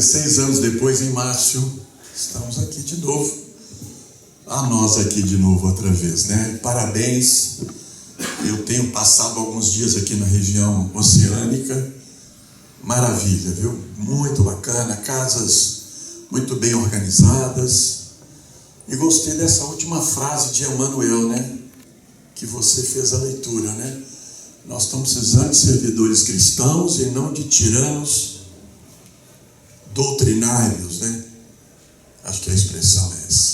16 anos depois, em março, estamos aqui de novo. Nós aqui de novo outra vez, né? Parabéns. Eu tenho passado alguns dias aqui na região oceânica. Maravilha, viu? Muito bacana, casas muito bem organizadas. E gostei dessa última frase de Emmanuel, né? Que você fez a leitura, né? Nós estamos precisando de servidores cristãos e não de tiranos doutrinários, né? Acho que a expressão é essa.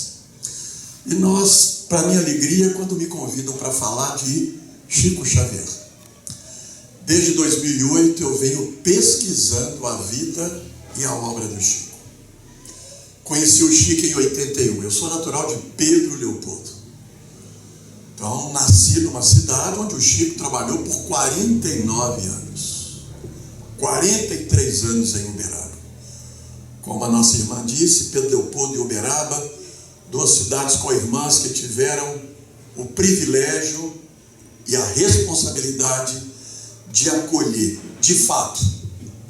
E nós, para minha alegria, quando me convidam para falar de Chico Xavier. Desde 2008 eu venho pesquisando a vida e a obra do Chico. Conheci o Chico em 81. Eu sou natural de Pedro Leopoldo. Então, nasci numa cidade onde o Chico trabalhou por 49 anos. 43 anos em Uberaba. Como a nossa irmã disse, Pedro Leopoldo e Uberaba, duas cidades co-irmãs que tiveram o privilégio e a responsabilidade de acolher, de fato,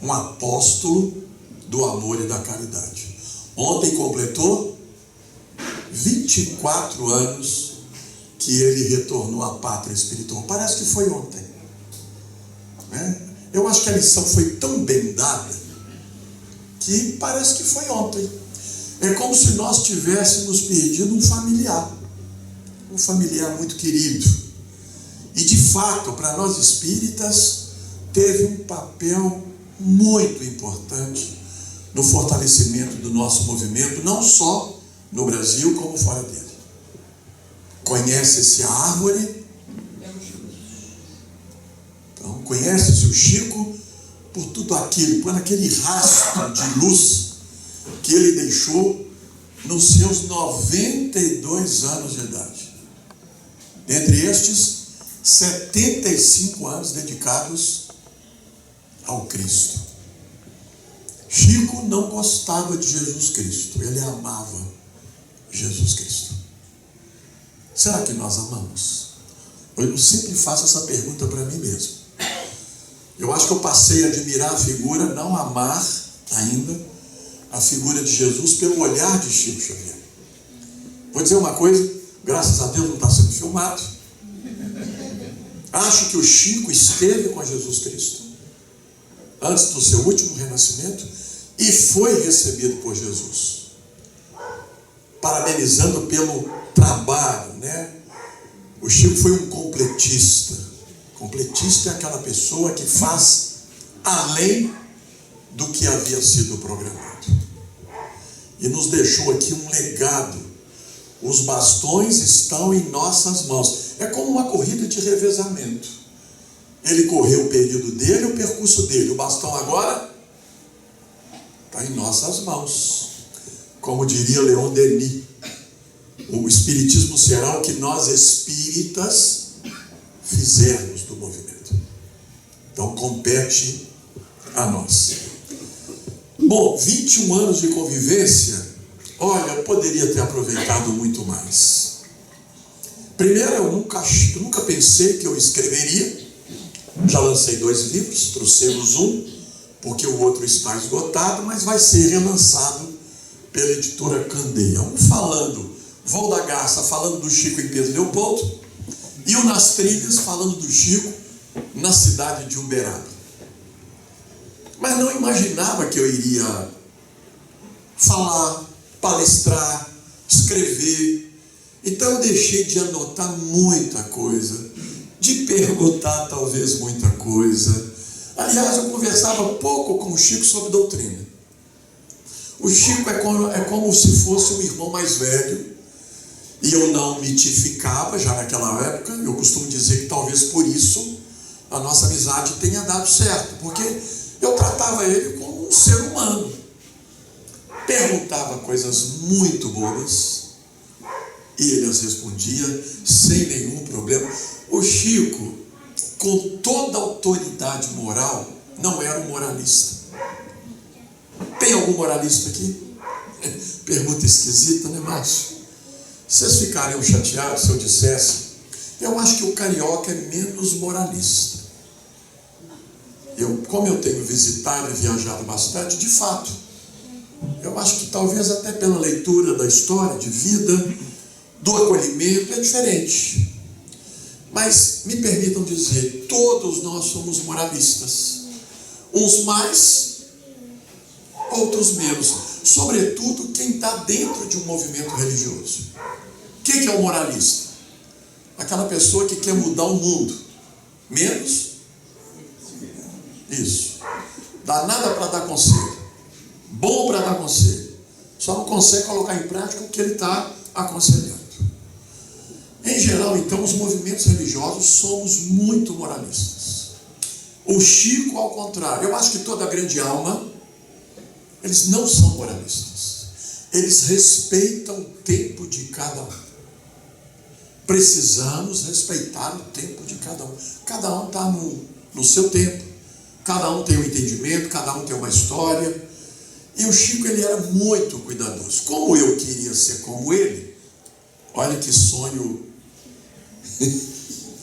um apóstolo do amor e da caridade. Ontem completou 24 anos que ele retornou à pátria espiritual. Parece que foi ontem, né? Eu acho que a lição foi tão bem dada que parece que foi ontem. É como se nós tivéssemos perdido um familiar muito querido. E de fato, para nós espíritas, teve um papel muito importante no fortalecimento do nosso movimento, não só no Brasil, como fora dele. Conhece-se a árvore, então conhece-se o Chico por tudo aquilo, por aquele rastro de luz que ele deixou nos seus 92 anos de idade. Dentre estes, 75 anos dedicados ao Cristo. Chico não gostava de Jesus Cristo, ele amava Jesus Cristo. Será que nós amamos? Eu sempre faço essa pergunta para mim mesmo. Eu acho que eu passei a admirar a figura, não amar ainda, a figura de Jesus pelo olhar de Chico Xavier. Vou dizer uma coisa, graças a Deus não está sendo filmado. Acho que o Chico esteve com Jesus Cristo antes do seu último renascimento e foi recebido por Jesus, parabenizando pelo trabalho, né? O Chico foi um completista. Completista é aquela pessoa que faz além do que havia sido programado. E nos deixou aqui um legado. Os bastões estão em nossas mãos. É como uma corrida de revezamento. Ele correu o período dele, o percurso dele. O bastão agora está em nossas mãos. Como diria Leon Denis, o espiritismo será o que nós espíritas fizermos do movimento. Então compete a nós. Bom, 21 anos de convivência, olha, eu poderia ter aproveitado muito mais. Primeiro, eu nunca pensei que eu escreveria. Já lancei 2 livros, trouxemos um, porque o outro está esgotado, mas vai ser relançado pela editora Candeia. Um falando, Voo da Garça falando do Chico em Pedro Leopoldo, e o Nas Trilhas falando do Chico na cidade de Uberaba. Mas não imaginava que eu iria falar, palestrar, escrever. Então eu deixei de anotar muita coisa, de perguntar talvez muita coisa. Aliás, eu conversava pouco com o Chico sobre doutrina. O Chico é como se fosse um irmão mais velho, e eu não mitificava já naquela época. Eu costumo dizer que talvez por isso a nossa amizade tenha dado certo, porque eu tratava ele como um ser humano. Perguntava coisas muito boas e ele as respondia sem nenhum problema. O Chico, com toda a autoridade moral, não era um moralista. Tem algum moralista aqui? Pergunta esquisita, né, Márcio? Vocês ficariam chateados se eu dissesse? Eu acho que o carioca é menos moralista. Como eu tenho visitado e viajado bastante, de fato, Eu acho que talvez até pela leitura da história de vida, do acolhimento, é diferente. Mas me permitam dizer, todos nós somos moralistas. Uns mais, outros menos. Sobretudo quem está dentro de um movimento religioso. O que é um moralista? Aquela pessoa que quer mudar o mundo. Menos? Isso. Dá nada para dar conselho. Bom para dar conselho. Só não consegue colocar em prática o que ele está aconselhando. Em geral, então, os movimentos religiosos somos muito moralistas. O Chico, ao contrário, eu acho que toda a grande alma, eles não são moralistas. Eles respeitam o tempo de cada um. Precisamos respeitar o tempo de cada um. Cada um está no seu tempo. Cada um tem um entendimento, cada um tem uma história. E o Chico, ele era muito cuidadoso. Como eu queria ser como ele, olha que sonho,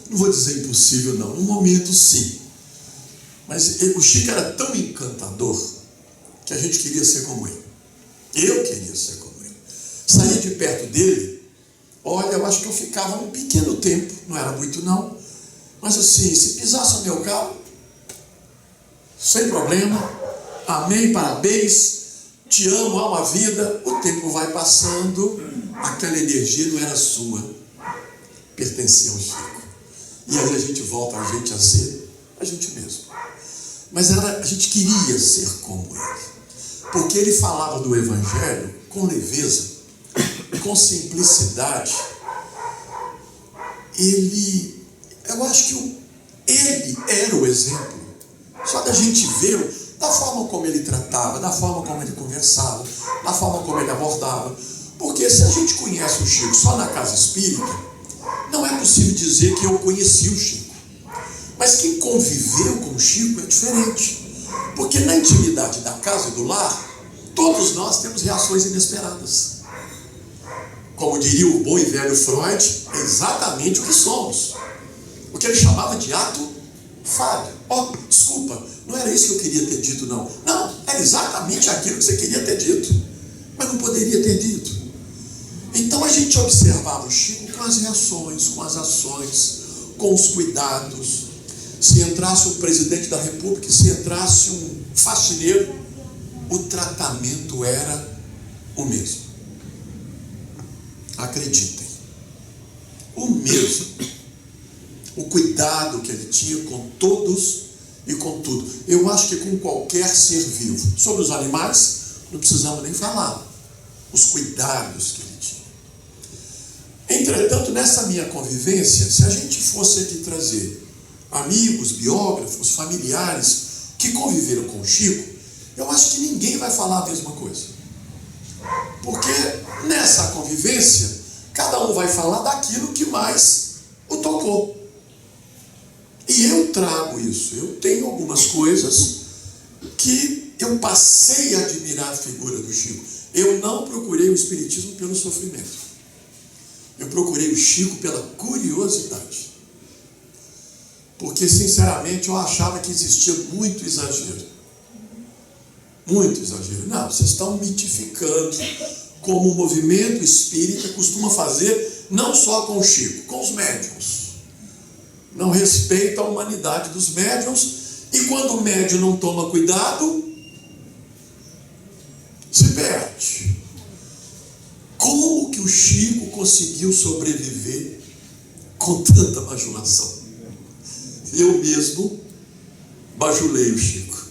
não vou dizer impossível não, no momento sim. Mas o Chico era tão encantador que a gente queria ser como ele. Eu queria ser como ele. Saía de perto dele, olha, eu acho que eu ficava um pequeno tempo, não era muito não, mas assim, se pisasse no meu carro, sem problema, amém, parabéns, te amo, há uma vida, o tempo vai passando, aquela energia não era sua, pertencia ao Chico. E aí a gente volta a ser a gente mesmo. Mas a gente queria ser como ele, porque ele falava do Evangelho com leveza, com simplicidade. Eu acho que ele era o exemplo. Só da gente ver da forma como ele tratava, da forma como ele conversava, da forma como ele abordava. Porque se a gente conhece o Chico só na casa espírita, não é possível dizer que eu conheci o Chico. Mas quem conviveu com o Chico é diferente. Porque na intimidade da casa e do lar, todos nós temos reações inesperadas. Como diria o bom e velho Freud, é exatamente o que somos. O que ele chamava de ato falho. Desculpa, não era isso que eu queria ter dito, não. Não, era exatamente aquilo que você queria ter dito, mas não poderia ter dito. Então a gente observava o Chico com as reações, com as ações, com os cuidados. Se entrasse um presidente da República, se entrasse um faxineiro, o tratamento era o mesmo. Acreditem, o mesmo. O cuidado que ele tinha com todos e com tudo. Eu acho que com qualquer ser vivo. Sobre os animais, não precisamos nem falar. Os cuidados que ele tinha. Entretanto, nessa minha convivência, se a gente fosse aqui trazer amigos, biógrafos, familiares que conviveram com o Chico, eu acho que ninguém vai falar a mesma coisa. Porque nessa convivência, cada um vai falar daquilo que mais o tocou. E eu trago isso. Eu tenho algumas coisas que eu passei a admirar a figura do Chico. Eu não procurei o espiritismo pelo sofrimento. Eu procurei o Chico pela curiosidade. Porque, sinceramente, eu achava que existia muito exagero. Muito exagero. Não, vocês estão mitificando, como o movimento espírita costuma fazer, não só com o Chico, com os médiuns. Não respeita a humanidade dos médiuns, e quando o médium não toma cuidado, se perde. Como que o Chico conseguiu sobreviver com tanta bajulação? Eu mesmo bajulei o Chico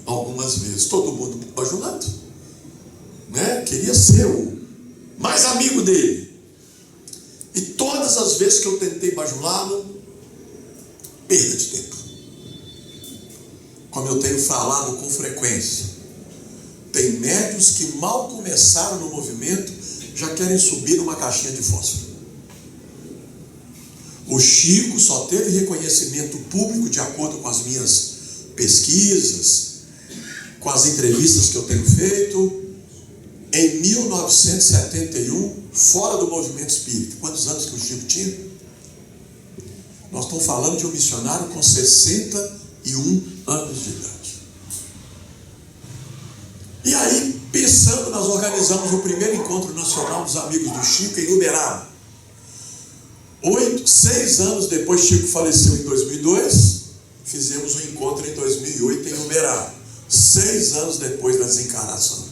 algumas vezes, todo mundo bajulando, né? Queria ser o mais amigo dele. E todas as vezes que eu tentei bajulá-lo, perda de tempo. Como eu tenho falado com frequência, tem médiuns que mal começaram no movimento, já querem subir numa caixinha de fósforo. O Chico só teve reconhecimento público, de acordo com as minhas pesquisas, com as entrevistas que eu tenho feito, em 1971, fora do movimento espírita. Quantos anos que o Chico tinha? Nós estamos falando de um missionário com 61 anos de idade. E aí, pensando organizamos o primeiro encontro nacional dos amigos do Chico em Uberaba. 6 anos depois, Chico faleceu em 2002, fizemos um encontro em 2008 em Uberaba. 6 anos depois da desencarnação.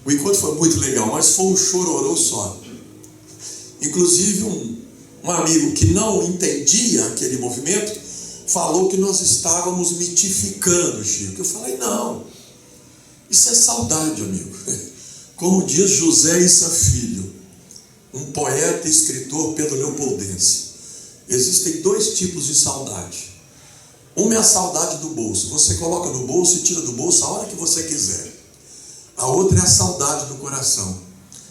O encontro foi muito legal, mas foi um chororô só. Inclusive um amigo que não entendia aquele movimento falou que nós estávamos mitificando, Chico. Eu falei, não, isso é saudade, amigo. Como diz José Issa Filho, um poeta e escritor Pedro Leopoldense, existem 2 tipos de saudade. Uma é a saudade do bolso. Você coloca no bolso e tira do bolso a hora que você quiser. A outra é a saudade do coração.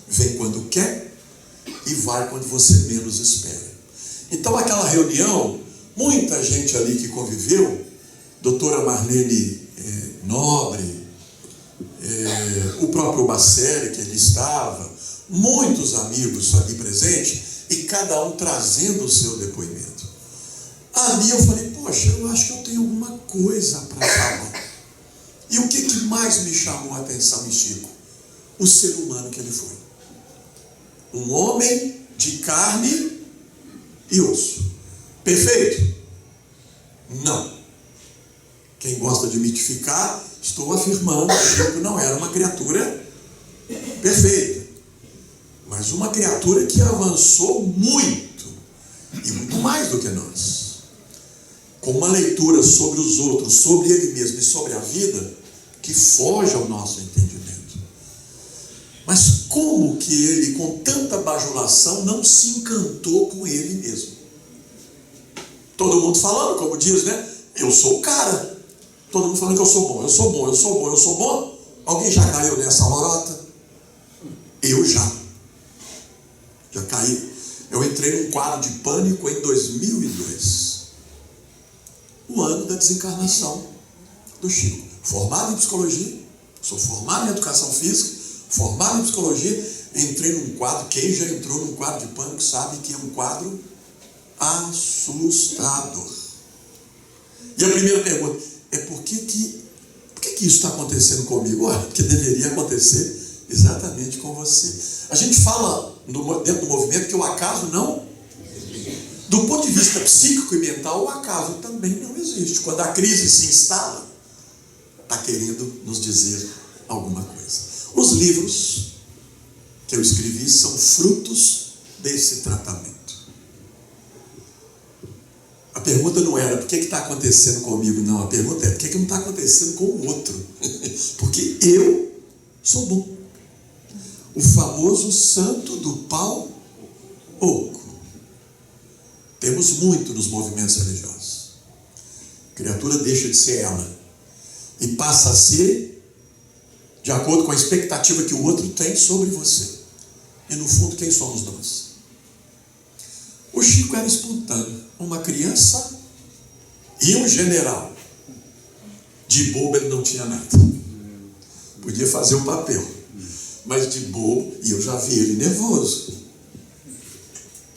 Vem quando quer e vai quando você menos espera. Então aquela reunião, muita gente ali que conviveu, doutora Marlene Nobre, o próprio Bacelli, que ali estava, muitos amigos ali presentes, e cada um trazendo o seu depoimento. Ali eu falei, poxa, eu acho que eu tenho alguma coisa para falar. E o que mais me chamou a atenção em Chico? O ser humano que ele foi. Um homem de carne e osso. Perfeito? Não. Quem gosta de mitificar, estou afirmando que Chico não era uma criatura perfeita, mas uma criatura que avançou muito, e muito mais do que nós. Com uma leitura sobre os outros, sobre ele mesmo e sobre a vida, que foge ao nosso entendimento. Mas como que ele, com tanta bajulação, não se encantou com ele mesmo? Todo mundo falando, como diz, né? Eu sou o cara. Todo mundo falando que eu sou bom, eu sou bom, eu sou bom, eu sou bom. Alguém já caiu nessa lorota? Eu já caí. Eu entrei num quadro de pânico em 2002. O ano da desencarnação do Chico. Formado em psicologia, sou formado em educação física, formado em psicologia, entrei num quadro, quem já entrou num quadro de pânico sabe que é um quadro assustador. E a primeira pergunta é por que isso está acontecendo comigo? Olha, porque deveria acontecer exatamente com você. A gente fala dentro do movimento que o acaso não... Do ponto de vista psíquico e mental, o acaso também não existe. Quando a crise se instala, está querendo nos dizer alguma coisa. Os livros que eu escrevi são frutos desse tratamento. A pergunta não era por que está acontecendo comigo, não. A pergunta é por que não está acontecendo com o outro. Porque eu sou bom. O famoso santo do pau oco. Temos muito nos movimentos religiosos. A criatura deixa de ser ela e passa a ser de acordo com a expectativa que o outro tem sobre você. E no fundo, quem somos nós? O Chico era espontâneo, uma criança e um general. De bobo ele não tinha nada. Podia fazer o papel, mas de bobo, e eu já vi ele nervoso.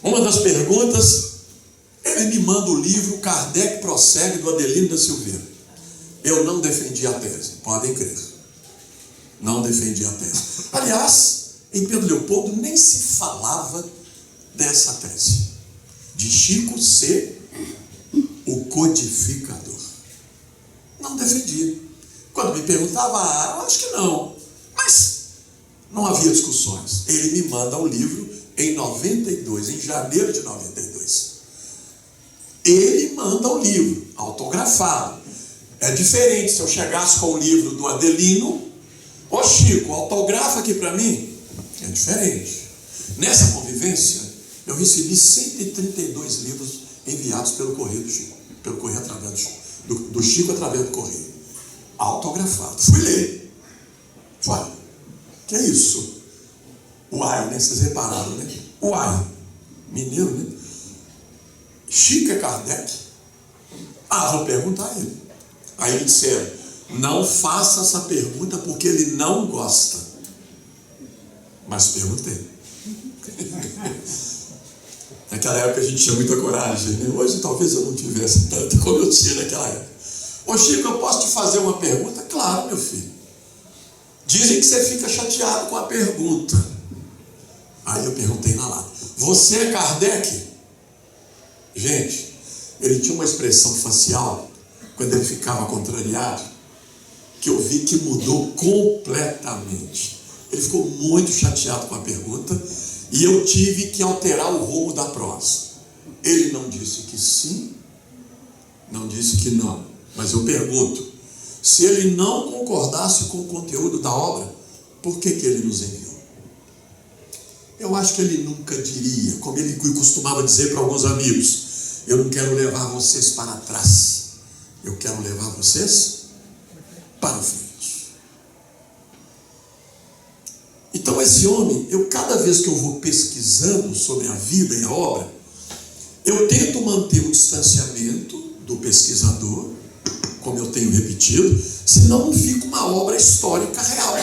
Uma das perguntas, ele me manda o livro Kardec Prossegue, do Adelino da Silveira. Eu não defendi a tese, podem crer. Não defendi a tese. Aliás, em Pedro Leopoldo nem se falava dessa tese, de Chico ser o codificador. Não defendia. Quando me perguntava, eu acho que não. Mas não havia discussões. Ele me manda o livro em 92, em janeiro de 92. Ele manda o livro, autografado. É diferente se eu chegasse com o livro do Adelino, ô Chico, autografa aqui para mim. É diferente. Nessa convivência, eu recebi 132 livros enviados pelo correio do Chico. Pelo correio através do Chico através do correio. Autografado. Fui ler. Falei, que é isso? Uai, né? Vocês repararam, né? Uai. Mineiro, né? Chico é Kardec? Vou perguntar a ele. Aí eles disseram, não faça essa pergunta porque ele não gosta. Mas perguntei. Naquela época a gente tinha muita coragem, né? Hoje talvez eu não tivesse tanto como eu tinha naquela época. Ô Chico, eu posso te fazer uma pergunta? Claro, meu filho. Dizem que você fica chateado com a pergunta. Aí eu perguntei na lata: você é Kardec? Gente, ele tinha uma expressão facial, quando ele ficava contrariado, que eu vi que mudou completamente. Ele ficou muito chateado com a pergunta e eu tive que alterar o rumo da prosa. Ele não disse que sim, não disse que não, mas eu pergunto: se ele não concordasse com o conteúdo da obra, por que ele nos enviou? Eu acho que ele nunca diria, como ele costumava dizer para alguns amigos: eu não quero levar vocês para trás, eu quero levar vocês para frente. Então esse homem, cada vez que eu vou pesquisando sobre a vida e a obra, eu tento manter o distanciamento do pesquisador, como eu tenho repetido, senão não fica uma obra histórica real,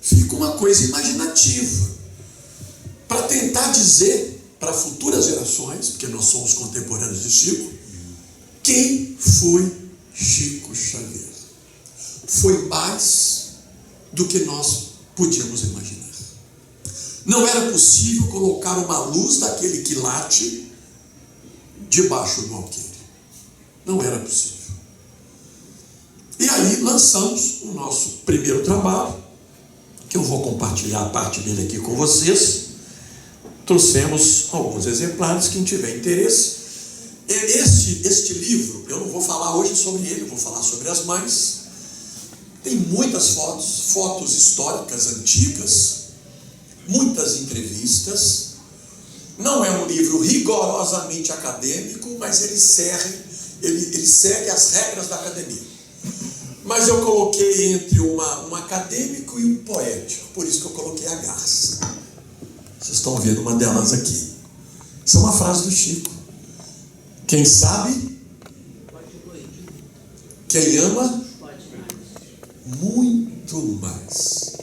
fica uma coisa imaginativa, para tentar dizer para futuras gerações, porque nós somos contemporâneos de Chico, quem foi Chico Xavier. Foi mais do que nós podíamos imaginar. Não era possível colocar uma luz daquele quilate debaixo do alqueire. Não era possível. E aí lançamos o nosso primeiro trabalho, que eu vou compartilhar a parte dele aqui com vocês. Trouxemos alguns exemplares, quem tiver interesse. Este livro, eu não vou falar hoje sobre ele, eu vou falar sobre as mães. Tem muitas fotos históricas antigas, muitas entrevistas. Não é um livro rigorosamente acadêmico, mas ele segue as regras da academia. Mas eu coloquei entre um acadêmico e um poético, por isso que eu coloquei a garça. Vocês estão vendo uma delas aqui. Isso é uma frase do Chico: quem sabe, quem ama, muito mais.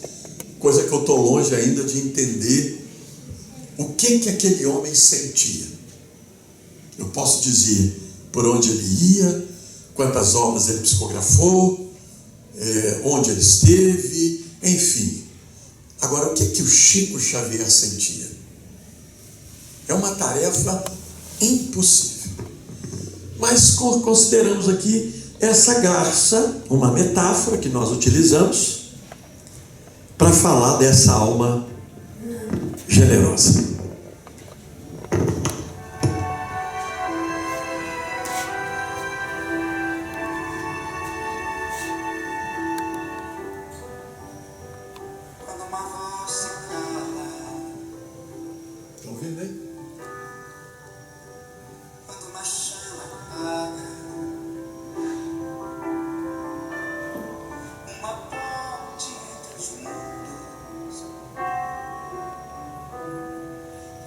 Coisa que eu estou longe ainda de entender o que aquele homem sentia. Eu posso dizer por onde ele ia, quantas obras ele psicografou, onde ele esteve, enfim. Agora, o que o Chico Xavier sentia? É uma tarefa impossível. Mas consideramos aqui essa garça, uma metáfora que nós utilizamos para falar dessa alma generosa. Estão vendo aí? Quando uma chama apaga, uma ponte entre os mundos,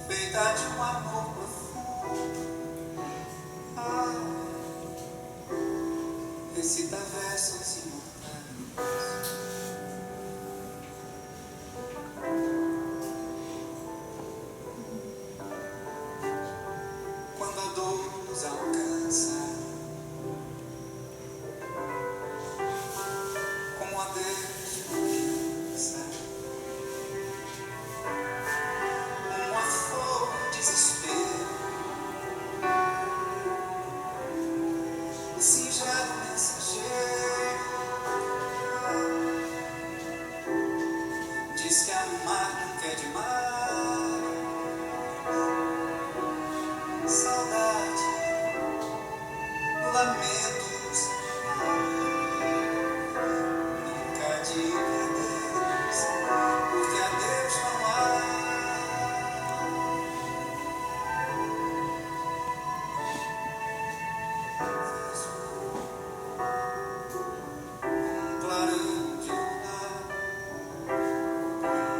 feita de um amor profundo, recita versos imortais. Quando a dor nos alcança, como a desconfiança, uma flor de desespero, o singelo mensageiro diz que amar nunca é demais. Saudade, lamentos, nunca diga adeus, porque adeus não há. Clarão de luar,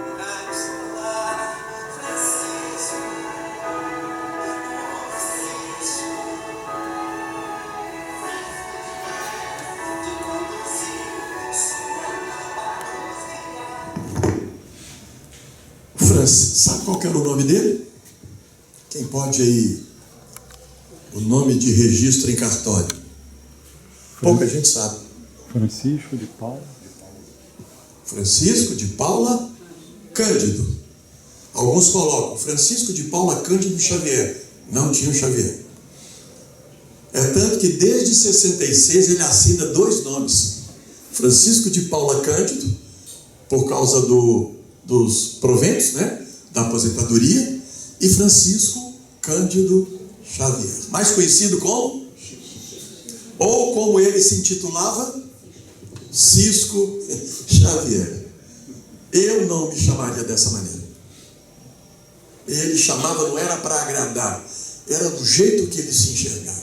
lunar solar, Francisco. Francis, sabe qual que era o nome dele? Quem pode aí? O nome de registro em cartório. Pouca gente sabe. Francisco de Paula. Francisco de Paula Cândido. Alguns colocam Francisco de Paula Cândido Xavier. Não tinha o Xavier. É tanto que desde 66 ele assina 2 nomes. Francisco de Paula Cândido, por causa dos proventos, né, da aposentadoria, e Francisco Cândido Xavier, mais conhecido como, ou como ele se intitulava, Cisco Xavier. Eu não me chamaria dessa maneira. Ele chamava, não era para agradar, era do jeito que ele se enxergava.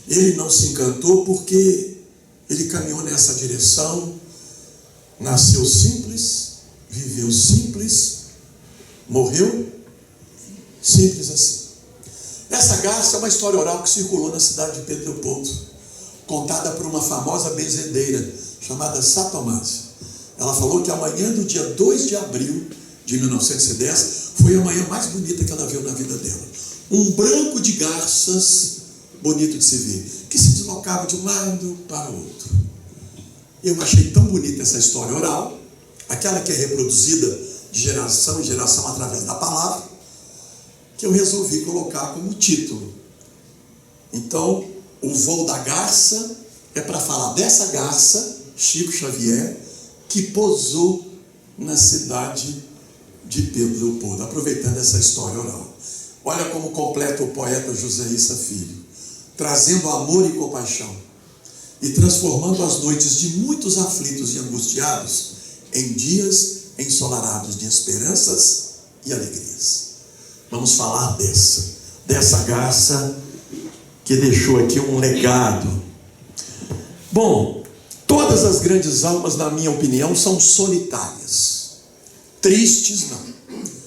Ele não se encantou porque ele caminhou nessa direção, nasceu simples, viveu simples, morreu simples assim. Essa garça é uma história oral que circulou na cidade de Pedro Leopoldo, contada por uma famosa benzedeira chamada Satomásia. Ela falou que a manhã do dia 2 de abril de 1910 foi a manhã mais bonita que ela viu na vida dela. Um branco de garças, bonito de se ver, que se deslocava de um lado para o outro. Eu achei tão bonita essa história oral, aquela que é reproduzida de geração em geração através da palavra, que eu resolvi colocar como título. Então, o voo da garça é para falar dessa garça, Chico Xavier, que pousou na cidade de Pedro Leopoldo, aproveitando essa história oral. Olha como completa o poeta José Issa Filho, trazendo amor e compaixão e transformando as noites de muitos aflitos e angustiados em dias ensolarados de esperanças e alegrias. Vamos falar dessa garça que deixou aqui um legado. Bom, todas as grandes almas, na minha opinião, são solitárias. Tristes, não.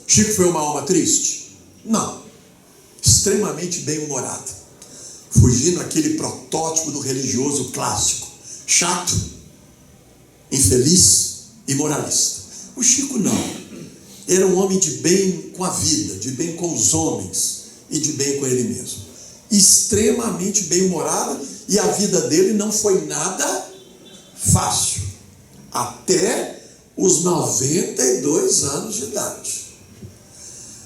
Chico foi uma alma triste? Não. Extremamente bem-humorada, fugindo aquele protótipo do religioso clássico, chato, infeliz e moralista. O Chico não. Era um homem de bem com a vida, de bem com os homens e de bem com ele mesmo. Extremamente bem-humorado, e a vida dele não foi nada fácil, até os 92 anos de idade.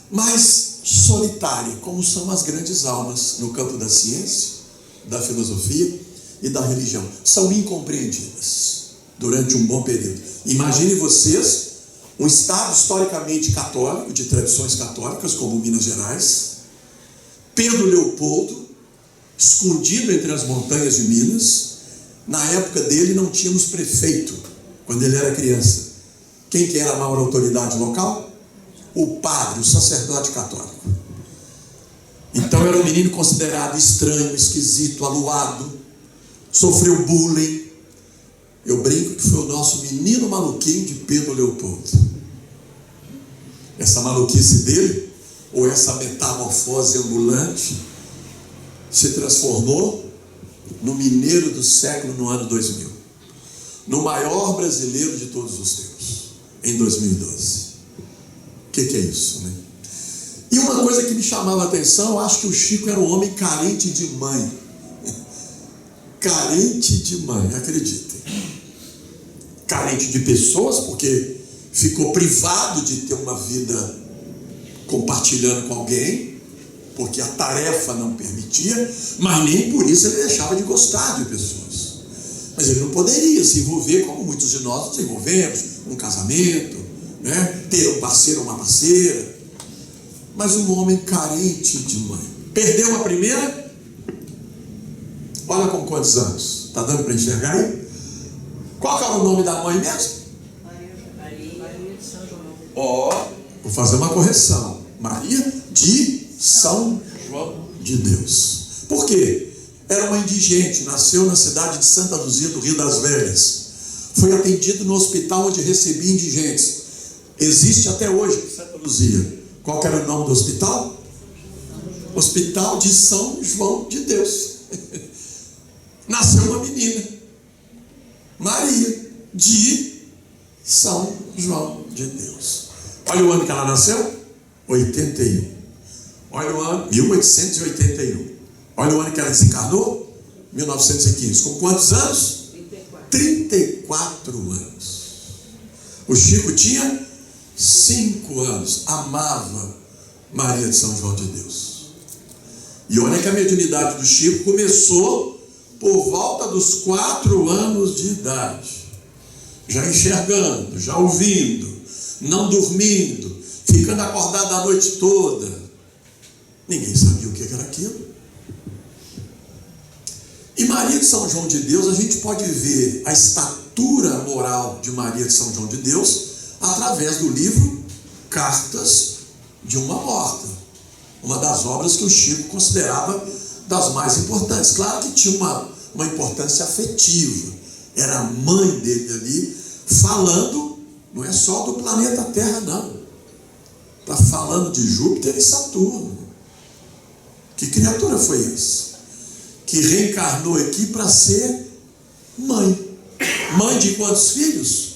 Mas solitário, como são as grandes almas no campo da ciência, da filosofia e da religião. São incompreendidas durante um bom período. Imagine vocês um estado historicamente católico, de tradições católicas, como Minas Gerais, Pedro Leopoldo, escondido entre as montanhas de Minas. Na época dele não tínhamos prefeito, quando ele era criança. Quem que era a maior autoridade local? O padre, o sacerdote católico. Então era um menino considerado estranho, esquisito, aluado, sofreu bullying. Eu brinco que foi o nosso menino maluquinho de Pedro Leopoldo. Essa maluquice dele, ou essa metamorfose ambulante, se transformou no mineiro do século no ano 2000, no maior brasileiro de todos os tempos, em 2012. O que é isso, né? E uma coisa que me chamava a atenção, eu acho que o Chico era um homem carente de mãe. Carente de mãe, acreditem. Carente de pessoas, porque ficou privado de ter uma vida compartilhando com alguém, porque a tarefa não permitia, mas nem por isso ele deixava de gostar de pessoas. Mas ele não poderia se envolver como muitos de nós nos envolvemos, num casamento, né? Ter um parceiro ou uma parceira. Mas um homem carente de mãe. Perdeu a primeira? Olha com quantos anos. Está dando para enxergar aí? Qual que era o nome da mãe mesmo? Maria de São João. Ó, vou fazer uma correção. Maria de São João de Deus. Por quê? Era uma indigente, nasceu na cidade de Santa Luzia do Rio das Velhas. Foi atendido no hospital onde recebia indigentes. Existe até hoje em Santa Luzia. Qual que era o nome do hospital? Hospital de São João de Deus. Nasceu uma menina, Maria de São João de Deus. Olha o ano que ela nasceu? 81. Olha o ano, 1881. Olha o ano que ela desencarnou? 1915. Com quantos anos? 34 anos. O Chico tinha 5 anos, amava Maria de São João de Deus. E olha que a mediunidade do Chico começou por volta dos 4 anos de idade. Já enxergando, já ouvindo, não dormindo, ficando acordado a noite toda. Ninguém sabia o que era aquilo. E Maria de São João de Deus, a gente pode ver a estatura moral de Maria de São João de Deus através do livro Cartas de uma Morta, uma das obras que o Chico considerava das mais importantes. Claro que tinha uma importância afetiva, era a mãe dele ali falando, não é só do planeta Terra não, está falando de Júpiter e Saturno. Que criatura foi essa? Que reencarnou aqui para ser mãe. Mãe de quantos filhos?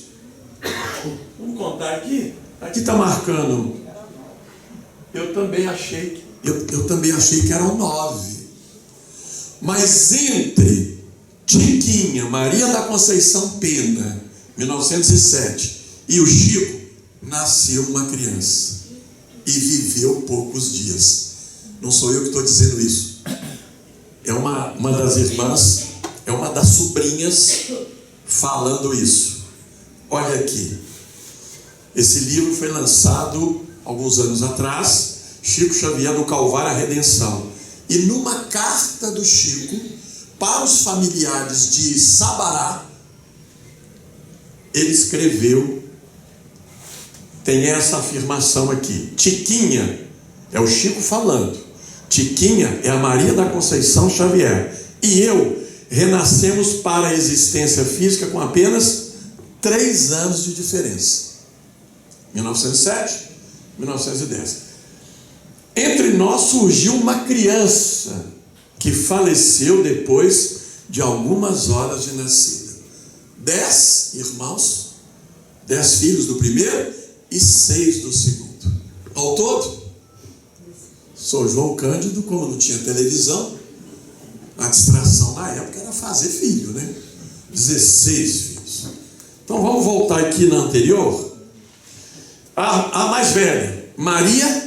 Vamos contar aqui. Aqui está marcando. Eu também achei que eram 9. Mas entre Tiquinha, Maria da Conceição Pena, 1907, e o Chico, nasceu uma criança e viveu poucos dias. Não sou eu que estou dizendo isso. É uma das irmãs, é uma das sobrinhas falando isso. Olha aqui. Esse livro foi lançado alguns anos atrás, Chico Xavier do Calvário à Redenção. E numa carta do Chico para os familiares de Sabará, ele escreveu, tem essa afirmação aqui: Tiquinha, é o Chico falando, Tiquinha é a Maria da Conceição Xavier e eu renascemos para a existência física com apenas 3 anos de diferença. 1907, 1910. Entre nós surgiu uma criança que faleceu depois de algumas horas de nascida. 10 irmãos, 10 filhos do primeiro e 6 do segundo. Ao todo, São João Cândido, como não tinha televisão, a distração na época era fazer filho, né? 16 filhos. Então vamos voltar aqui na anterior. A mais velha, Maria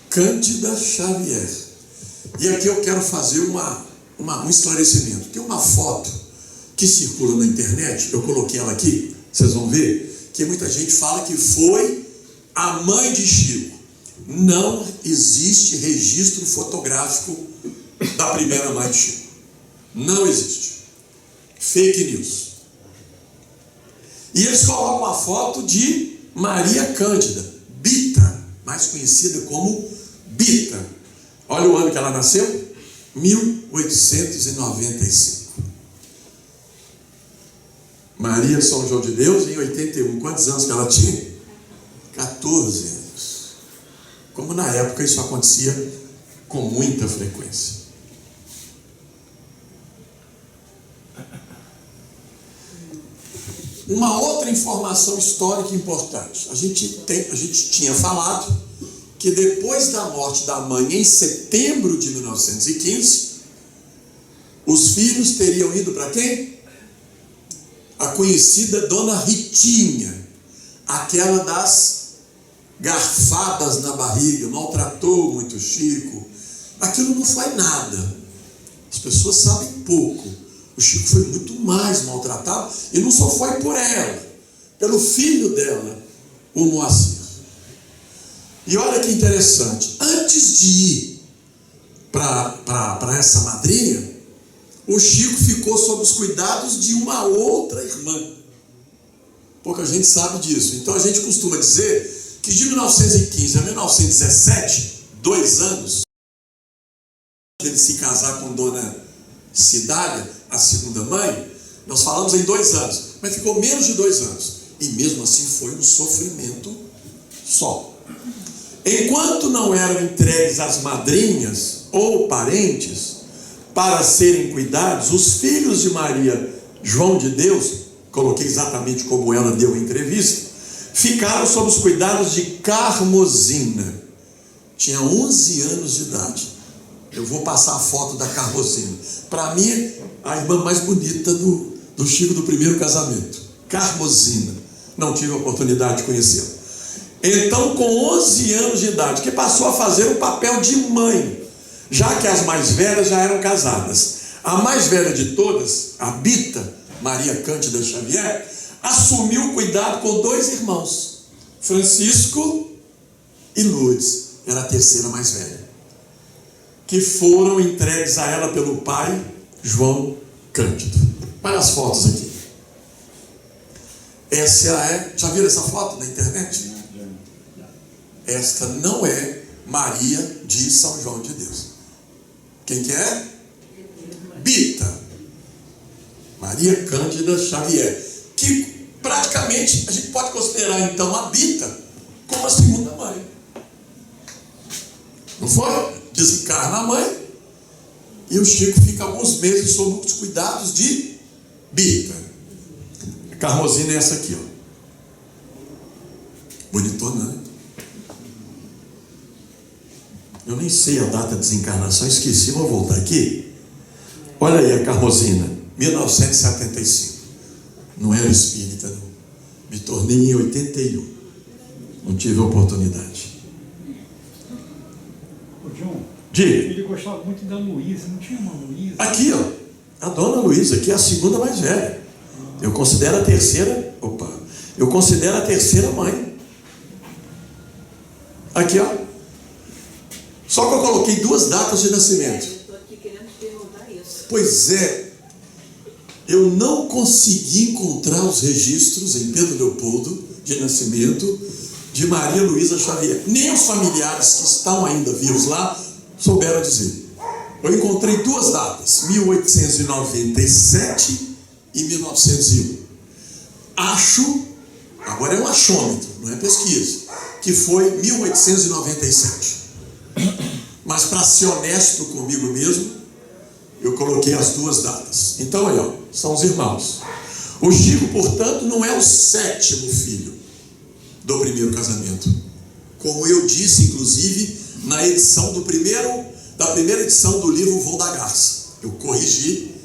Cândida Xavier. E aqui eu quero fazer um esclarecimento. Tem uma foto que circula na internet, eu coloquei ela aqui, vocês vão ver, que muita gente fala que foi a mãe de Chico. Não existe registro fotográfico da primeira mãe de Chico. Não existe. Fake news. E eles colocam a foto de Maria Cândida, Bita, mais conhecida como Bita. Olha o ano que ela nasceu, 1895. Maria de São João de Deus, em 81. Quantos anos que ela tinha? 14 anos. Como na época isso acontecia com muita frequência. Uma outra informação histórica importante. A gente tinha falado que depois da morte da mãe, em setembro de 1915, os filhos teriam ido para quem? A conhecida Dona Ritinha, aquela das garfadas na barriga, maltratou muito Chico. Aquilo não foi nada. As pessoas sabem pouco. O Chico foi muito mais maltratado, e não só foi por ela, pelo filho dela, o Moacir. E olha que interessante, antes de ir para essa madrinha, o Chico ficou sob os cuidados de uma outra irmã. Pouca gente sabe disso. Então a gente costuma dizer que de 1915 a 1917, 2 anos, ele se casar com Dona Cidália, a segunda mãe, nós falamos em 2 anos, mas ficou menos de 2 anos. E mesmo assim foi um sofrimento só. Enquanto não eram entregues as madrinhas ou parentes para serem cuidados, os filhos de Maria João de Deus, coloquei exatamente como ela deu a entrevista, ficaram sob os cuidados de Carmosina. Tinha 11 anos de idade. Eu vou passar a foto da Carmosina. Para mim, a irmã mais bonita do Chico do primeiro casamento. Carmosina. Não tive a oportunidade de conhecê-la. Então, com 11 anos de idade, que passou a fazer o papel de mãe, já que as mais velhas já eram casadas. A mais velha de todas, a Bita Maria Cândida Xavier, assumiu o cuidado com 2 irmãos, Francisco e Lourdes, era a terceira mais velha, que foram entregues a ela pelo pai, João Cândido. Olha as fotos aqui. Essa é, já viram essa foto na internet? Esta não é Maria de São João de Deus. Quem que é? Bita Maria Cândida Xavier, que praticamente a gente pode considerar então a Bita como a segunda mãe. Não foi? Desencarna a mãe e o Chico fica alguns meses sob os cuidados de Bita. A Carmosina é essa aqui, ó. Bonitona, né? Eu nem sei a data de desencarnação, esqueci, vou voltar aqui. Olha aí a Carmosina, 1975. Não era espírita, não. Me tornei em 81. Não tive a oportunidade. Ô João, Diga. ele gostava muito da Luísa, não tinha uma Luísa? Aqui, ó. A dona Luísa, que é a segunda mais velha. Eu considero a terceira. Eu considero a terceira mãe. Aqui, ó. Só que eu coloquei 2 datas de nascimento. Estou aqui querendo te perguntar isso. Pois é, eu não consegui encontrar os registros em Pedro Leopoldo de nascimento de Maria Luísa Xavier. Nem os familiares que estão ainda vivos lá souberam dizer. Eu encontrei 2 datas, 1897 e 1901. Acho, agora é um achômetro, não é pesquisa, que foi 1897. Mas para ser honesto comigo mesmo, eu coloquei as 2 datas. Então aí, ó, são os irmãos. O Chico, portanto, não é o 7º filho do primeiro casamento, como eu disse, inclusive, na edição da primeira edição do livro Voo da Garça. Eu corrigi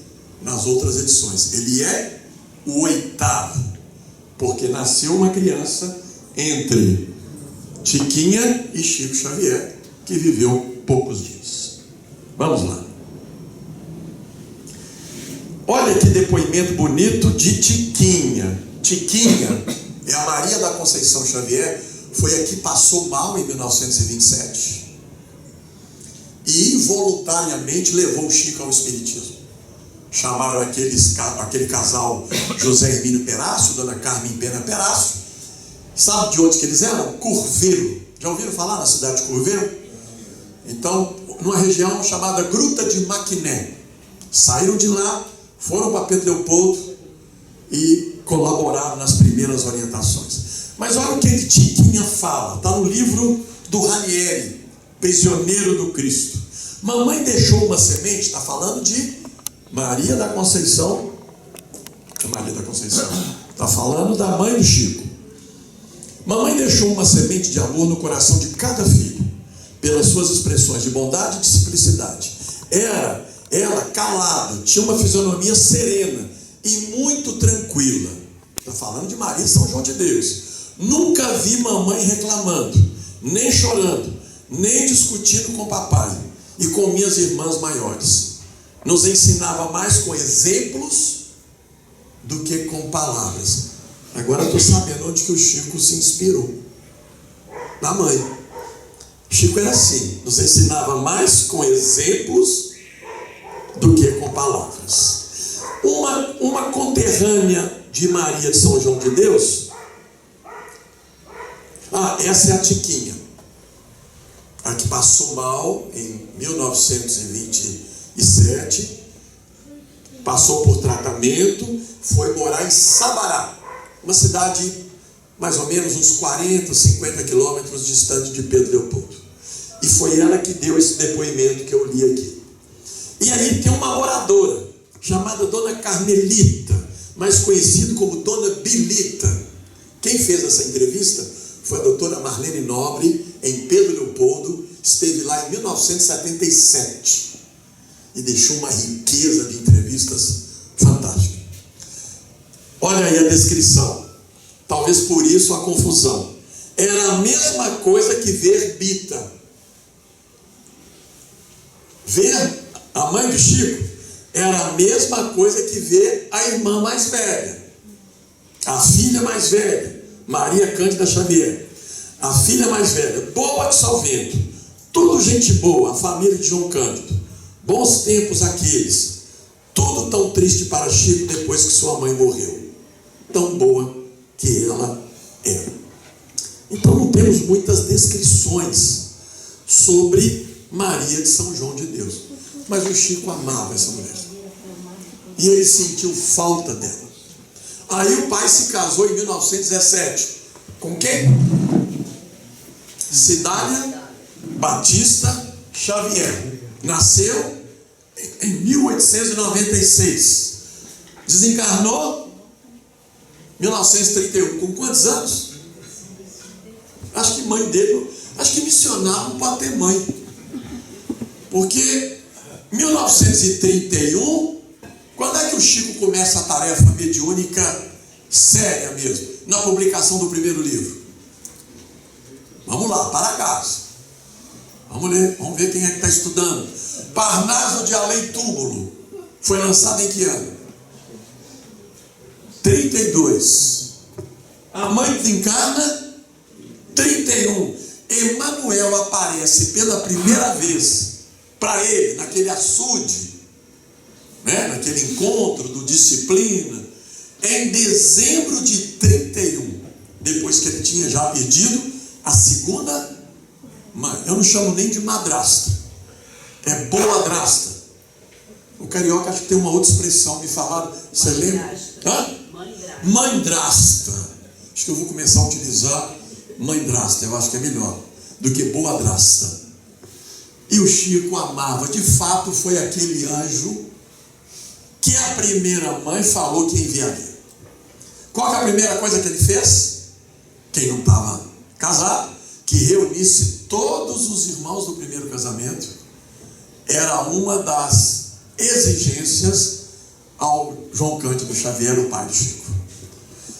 nas outras edições. Ele é o 8º, porque nasceu uma criança entre Chiquinha e Chico Xavier, que viveu poucos dias. Vamos lá. Olha que depoimento bonito de Tiquinha. Tiquinha é a Maria da Conceição Xavier, foi a que passou mal em 1927 e involuntariamente levou o Chico ao espiritismo. Chamaram aquele casal José Hermínio Perácio, Dona Carmen Pena Perácio. Sabe de onde que eles eram? Curvelo. Já ouviram falar na cidade de Curvelo? Então, numa região chamada Gruta de Maquiné. Saíram de lá, foram para Pedro Leopoldo e colaboraram nas primeiras orientações. Mas olha o que Tiquinha fala, está no livro do Ranieri, Prisioneiro do Cristo. Mamãe deixou uma semente, está falando de Maria da Conceição. Maria da Conceição. Está falando da mãe do Chico. Mamãe deixou uma semente de amor no coração de cada filho, pelas suas expressões de bondade e de simplicidade. Ela calada, tinha uma fisionomia serena e muito tranquila. Está falando de Maria e São João de Deus. Nunca vi mamãe reclamando, nem chorando, nem discutindo com papai e com minhas irmãs maiores. Nos ensinava mais com exemplos do que com palavras. Agora estou sabendo onde que o Chico se inspirou. Na mãe. Chico era assim, nos ensinava mais com exemplos do que com palavras. Uma conterrânea de Maria de São João de Deus, essa é a Tiquinha, a que passou mal em 1927, passou por tratamento, foi morar em Sabará, uma cidade mais ou menos uns 40, 50 quilômetros distante de Pedro Leopoldo. E foi ela que deu esse depoimento que eu li aqui. E aí tem uma moradora, chamada Dona Carmelita, mais conhecida como Dona Bilita. Quem fez essa entrevista foi a doutora Marlene Nobre, em Pedro Leopoldo, esteve lá em 1977. E deixou uma riqueza de entrevistas fantástica. Olha aí a descrição. Talvez Talvez por isso a confusão. Era a mesma coisa que ver Bita. Ver a mãe do Chico era a mesma coisa que ver a irmã mais velha, a filha mais velha, Maria Cândida Xavier, a filha mais velha, boa de Salvento, tudo gente boa, a família de João Cândido, bons tempos aqueles, tudo tão triste para Chico depois que sua mãe morreu, tão boa que ela era. Então não temos muitas descrições sobre Maria de São João de Deus, mas o Chico amava essa mulher e ele sentiu falta dela. Aí o pai se casou em 1917 com quem? Cidália Batista Xavier. Nasceu em 1896, desencarnou em 1931. Com quantos anos? Acho que mãe dele, acho que missionário não pode ter mãe, porque 1931, quando é que o Chico começa a tarefa mediúnica séria mesmo? Na publicação do primeiro livro. Vamos lá, para casa. Vamos ler, vamos ver quem é que está estudando. Parnaso de Além Túmulo. Foi lançado em que ano? 32. A mãe desencarna, 31. Emmanuel aparece pela primeira vez para ele, naquele açude, né? Naquele encontro do Disciplina, em dezembro de 31, depois que ele tinha já perdido a segunda mãe. Eu não chamo nem de madrasta, é boadrasta. O carioca acho que tem uma outra expressão, me falaram, você lembra? Mãedrasta. Acho que eu vou começar a utilizar mãedrasta, eu acho que é melhor do que boadrasta. E o Chico amava, de fato foi aquele anjo que a primeira mãe falou que enviaria. Qual que é a primeira coisa que ele fez? Quem não estava casado, que reunisse todos os irmãos do primeiro casamento, era uma das exigências ao João Cândido Xavier, o pai do Chico.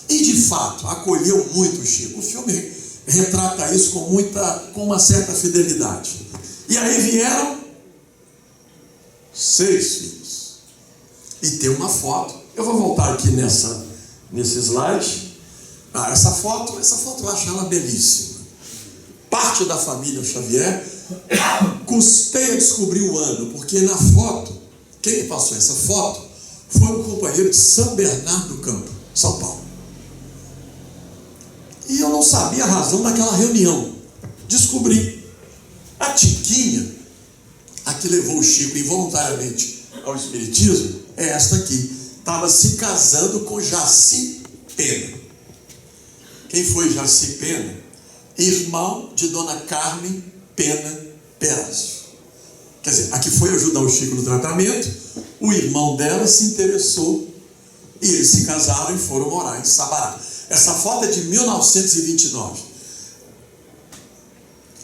E de fato, acolheu muito o Chico. O filme retrata isso com uma certa fidelidade. E aí vieram 6 filhos. E tem uma foto. Eu vou voltar aqui nesse slide. Essa foto eu acho ela belíssima. Parte da família Xavier. Custei a descobrir o ano, porque na foto, quem me passou essa foto foi um companheiro de São Bernardo do Campo, São Paulo. E eu não sabia a razão daquela reunião. Descobri. A Tiquinha, a que levou o Chico involuntariamente ao espiritismo, é esta aqui. Estava se casando com Jaci Pena. Quem foi Jaci Pena? Irmão de Dona Carmen Pena Perazzo. Quer dizer, a que foi ajudar o Chico no tratamento, o irmão dela se interessou e eles se casaram e foram morar em Sabará. Essa foto é de 1929.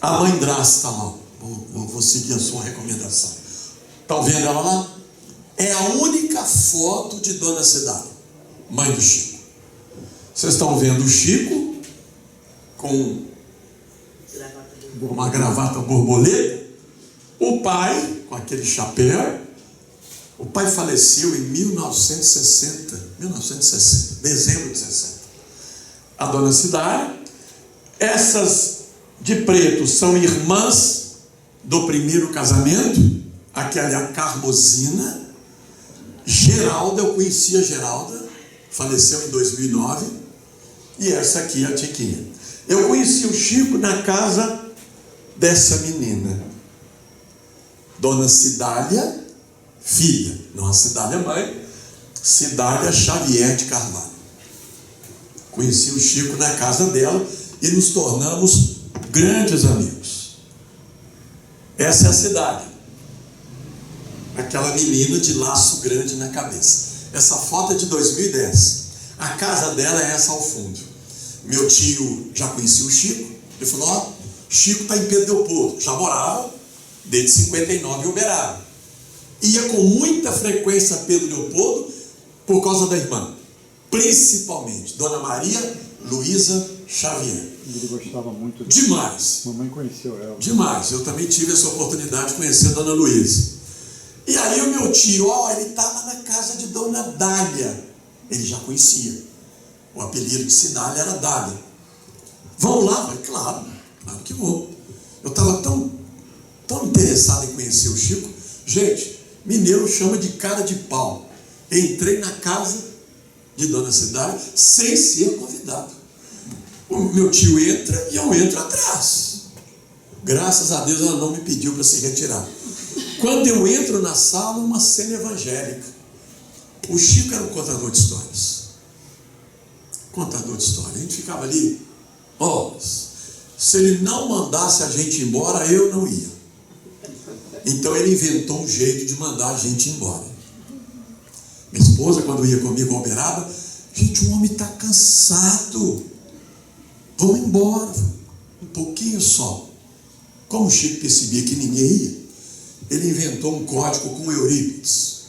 A mãe Drasta lá, vou seguir a sua recomendação. Estão vendo ela lá? É a única foto de Dona Cidália, mãe do Chico. Vocês estão vendo o Chico com uma gravata borboleta, o pai com aquele chapéu. O pai faleceu em 1960, dezembro de 60. A Dona Cidália, essas de preto são irmãs do primeiro casamento, aquela é a Carmosina. Geralda, eu conhecia a Geralda, faleceu em 2009, e essa aqui é a Tiquinha. Eu conheci o Chico na casa dessa menina, Dona Cidália, filha, não a Cidália mãe, Cidália Xavier de Carvalho. Conheci o Chico na casa dela e nos tornamos grandes amigos. Essa é a Cidália, aquela menina de laço grande na cabeça. Essa foto é de 2010. A casa dela é essa ao fundo. Meu tio já conhecia o Chico. Ele falou: ó, Chico está em Pedro Leopoldo. Já morava desde 59 em Uberaba. Ia com muita frequência a Pedro Leopoldo por causa da irmã. principalmente Dona Maria Luísa Xavier. Ele gostava muito dela. Demais. Mamãe conheceu ela. Demais. Eu também tive essa oportunidade de conhecer a Dona Luísa. E aí o meu tio, ele estava na casa de Dona Dália. Ele já conhecia. O apelido de Cidália era Dália. Vamos lá? Falei, claro que vou. Eu estava tão interessado em conhecer o Chico. Gente, mineiro chama de cara de pau. Entrei na casa de Dona Cidália sem ser convidado. O meu tio entra e eu entro atrás. Graças a Deus ela não me pediu para se retirar. Quando eu entro na sala, uma cena evangélica. O Chico era um contador de histórias. Contador de histórias. A gente ficava ali horas. Se ele não mandasse a gente embora, eu não ia. Então ele inventou um jeito de mandar a gente embora. Minha esposa, quando ia comigo ao Uberaba, gente, o homem está cansado. Vamos embora. Um pouquinho só. Como o Chico percebia que ninguém ia, ele inventou um código com Eurípides.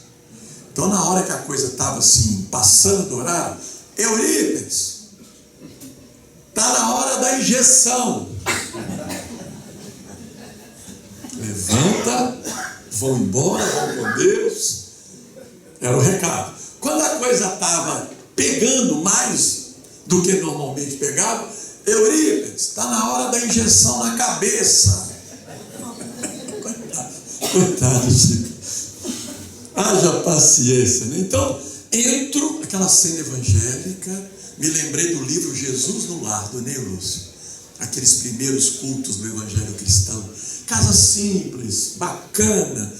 Então, na hora que a coisa estava assim, passando do horário, Eurípides, está na hora da injeção. Levanta, vão embora, vão com Deus. Era o recado. Quando a coisa estava pegando mais do que normalmente pegava, Eurípides, está na hora da injeção na cabeça. Coitado, Chico. Haja paciência, né? Então, entro, aquela cena evangélica, me lembrei do livro Jesus no Lar, do Ney Lúcio. Aqueles primeiros cultos do evangelho cristão. Casa simples, bacana.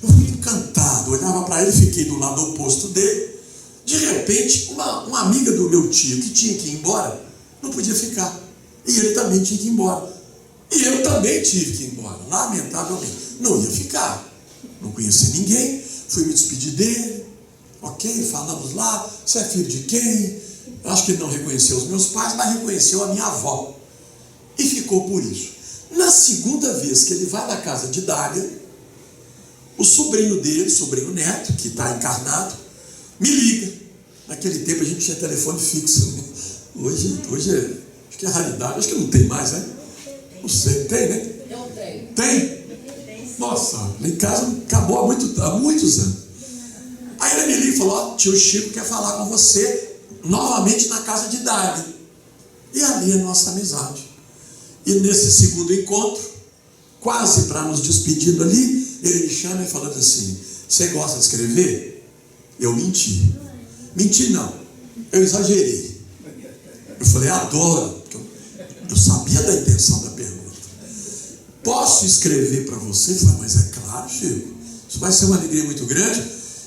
Eu fui encantado, olhava para ele, fiquei do lado oposto dele. De repente, uma amiga do meu tio, que tinha que ir embora, não podia ficar. E ele também tinha que ir embora. E eu também tive que ir embora, lamentavelmente. Não ia ficar. Não conhecia ninguém. Fui me despedir dele. Ok, falamos lá. Você é filho de quem? Acho que ele não reconheceu os meus pais, mas reconheceu a minha avó. E ficou por isso. Na segunda vez que ele vai na casa de Dália, o sobrinho dele, sobrinho neto, que está encarnado, me liga. Naquele tempo a gente tinha telefone fixo, né? Hoje acho que é raridade, acho que não tem mais, né? Não sei, tem, né? Não tem. Tem? Nossa, lá em casa acabou há muitos anos. Aí ele me liga e falou, tio Chico quer falar com você novamente na casa de Dália. E ali a nossa amizade. E nesse segundo encontro, quase para nos despedindo ali, ele me chama e falando assim, você gosta de escrever? Eu menti. Menti não, eu exagerei. Eu falei, adoro, porque eu sabia da intenção da pergunta. Posso escrever para você? Eu falei, mas é claro, Chico, isso vai ser uma alegria muito grande.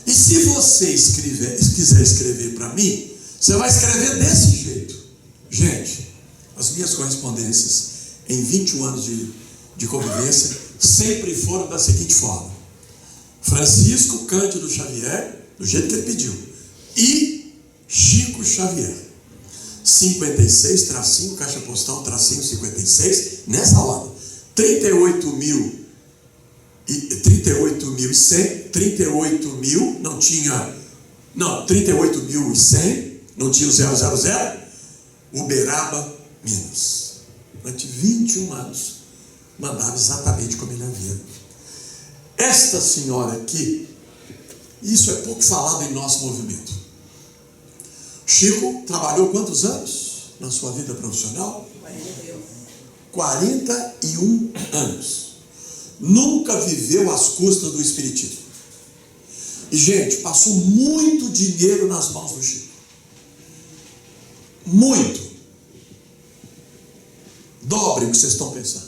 E se você quiser escrever para mim, você vai escrever desse jeito. Gente, as minhas correspondências em 21 anos de convivência sempre foram da seguinte forma: Francisco Cândido Xavier, do jeito que ele pediu, e Chico Xavier, 56, tracinho, caixa postal, tracinho 56, nessa ordem, 38.100, 38.000, não tinha, não, 38.100, não tinha o 000, Uberaba, Minas. Durante 21 anos, mandava exatamente como ele havia. Esta senhora aqui, isso é pouco falado em nosso movimento. Chico trabalhou quantos anos na sua vida profissional? 41 anos. Nunca viveu às custas do espiritismo. E, gente, passou muito dinheiro nas mãos do Chico. Muito. Dobre o que vocês estão pensando.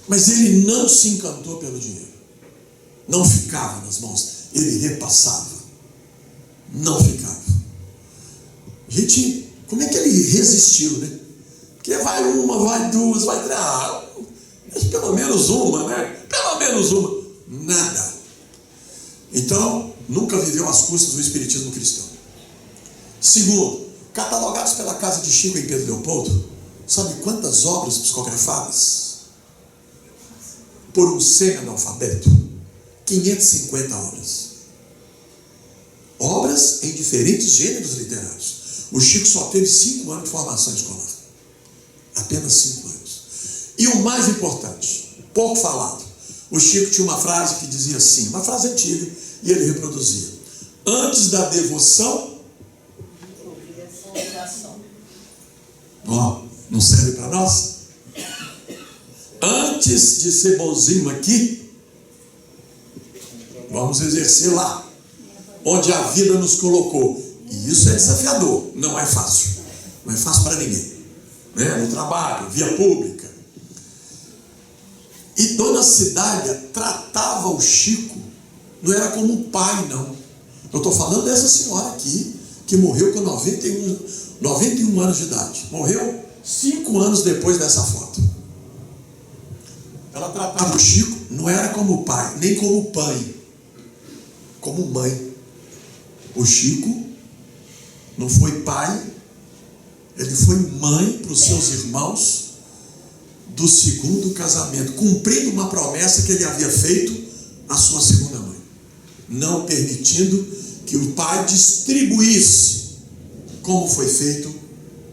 Mas ele não se encantou pelo dinheiro. Não ficava nas mãos. Ele repassava. Não ficava. Gente, como é que ele resistiu, né? Porque vai uma, vai duas, vai três. Mas pelo menos uma, né? Pelo menos uma. Nada. Então, nunca viveu às custas do espiritismo cristão. Segundo, catalogados pela casa de Chico em Pedro Leopoldo, sabe quantas obras psicografadas? Por um semi-analfabeto? 550 obras. Obras obras em diferentes gêneros literários. O Chico só teve 5 anos de formação escolar. Apenas 5 anos. E o mais importante, pouco falado, o Chico tinha uma frase que dizia assim, uma frase antiga, e ele reproduzia: antes da devoção, ó, não serve para nós? Antes de ser bonzinho aqui, vamos exercer lá, onde a vida nos colocou. E isso é desafiador, não é fácil. Não é fácil para ninguém, né? No trabalho, via pública. E Dona Cidália tratava o Chico, não era como um pai, não. Eu estou falando dessa senhora aqui, que morreu com 91 anos de idade. Morreu 5 anos depois dessa foto. Ela tratava o Chico, não era como pai, nem como pai, como mãe. O Chico não foi pai, ele foi mãe para os seus irmãos do segundo casamento, cumprindo uma promessa que ele havia feito à sua segunda mãe, não permitindo que o pai distribuísse como foi feito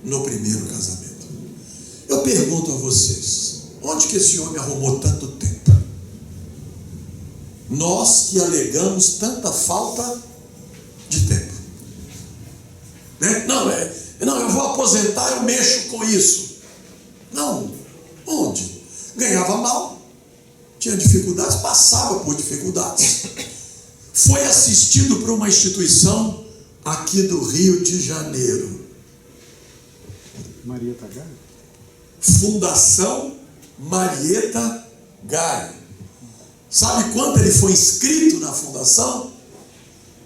no primeiro casamento. Eu pergunto a vocês, onde que esse homem arrumou tanto tempo? Nós que alegamos tanta falta de tempo, né? Não, eu vou aposentar, eu mexo com isso. Não, onde? Ganhava mal, tinha dificuldades, passava por dificuldades. Foi assistido por uma instituição aqui do Rio de Janeiro, Marieta Gaio? Fundação Marieta Gaio. Sabe quando ele foi inscrito na fundação?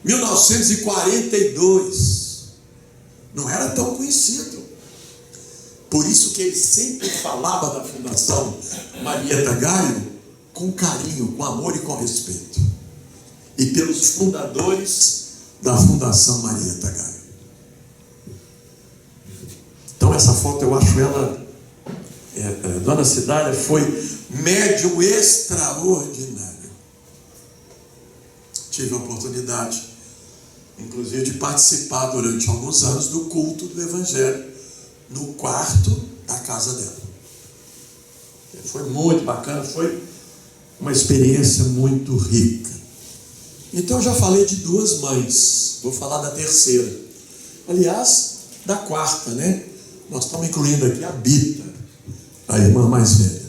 1942. Não era tão conhecido. Por isso que ele sempre falava da Fundação Marieta Gaio com carinho, com amor e com respeito. E pelos fundadores da Fundação Marieta Gaio. Então essa foto eu acho ela... Dona Cidália foi médium extraordinário. Tive a oportunidade, inclusive, de participar durante alguns anos do culto do Evangelho no quarto da casa dela. Foi muito bacana, foi uma experiência muito rica. Então eu já falei de 2 mães, vou falar da terceira. Aliás, da quarta, né? Nós estamos incluindo aqui a Bita, a irmã mais velha,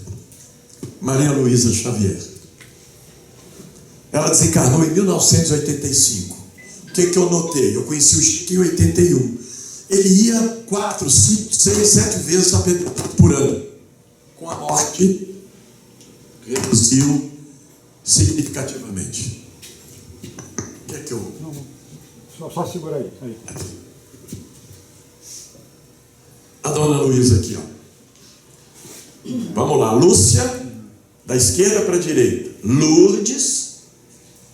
Maria Luísa Xavier. Ela desencarnou em 1985. O que eu notei? Eu conheci o Chico em 81. Ele ia 4, 5, 6, 7 vezes por ano. Com a morte, reduziu significativamente. O que é que eu... Não, só segura aí. A dona Luísa aqui, ó. Vamos lá, Lúcia, da esquerda para a direita. Lourdes,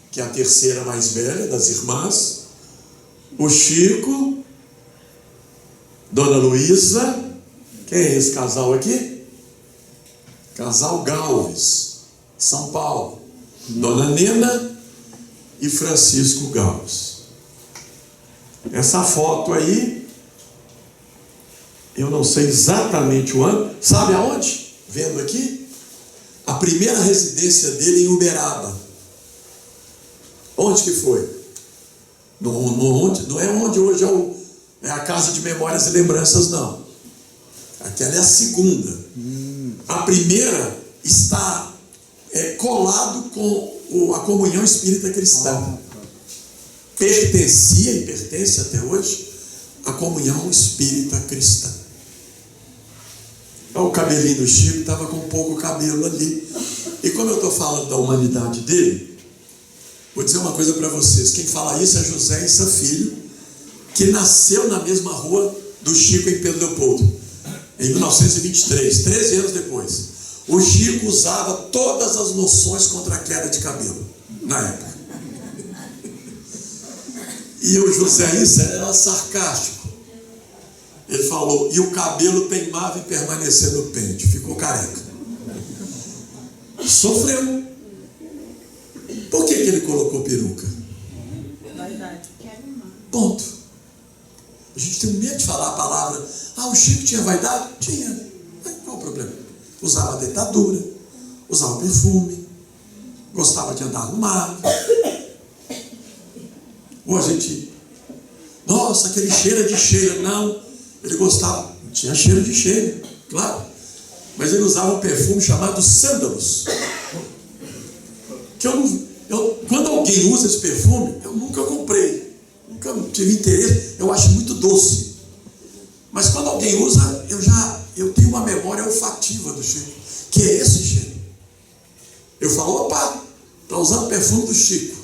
que é a terceira mais velha das irmãs. O Chico, Dona Luísa. Quem é esse casal aqui? Casal Galves, São Paulo. Dona Nena e Francisco Galves. Essa foto aí, eu não sei exatamente o ano. Sabe aonde? Vendo aqui? A primeira residência dele em Uberaba. Onde que foi? Não é onde hoje é a Casa de Memórias e Lembranças, não. Aquela é a segunda. A primeira está colado com a Comunhão Espírita Cristã. Pertencia e pertence até hoje à Comunhão Espírita Cristã. O cabelinho do Chico estava com pouco cabelo ali. E como eu estou falando da humanidade dele, vou dizer uma coisa para vocês. Quem fala isso é José Issa Filho, que nasceu na mesma rua do Chico em Pedro Leopoldo, em 1923, 13 anos depois. O Chico usava todas as loções contra a queda de cabelo, na época. E o José Issa era sarcástico. Ele falou, e o cabelo teimava em permanecer no pente, ficou careca. Sofreu. Por que ele colocou peruca? Ponto. A gente tem medo de falar a palavra. O Chico tinha vaidade? Tinha. Mas qual o problema? Usava dentadura, usava perfume, gostava de andar arrumado. Ou a gente, nossa, aquele cheiro de cheiro. Não, ele gostava, tinha cheiro de cheiro, claro. Mas ele usava um perfume chamado sândalos. Que quando alguém usa esse perfume, eu nunca comprei, nunca tive interesse, eu acho muito doce. Mas quando alguém usa, eu tenho uma memória olfativa do Chico, que é esse cheiro. Eu falo, opa, está usando o perfume do Chico.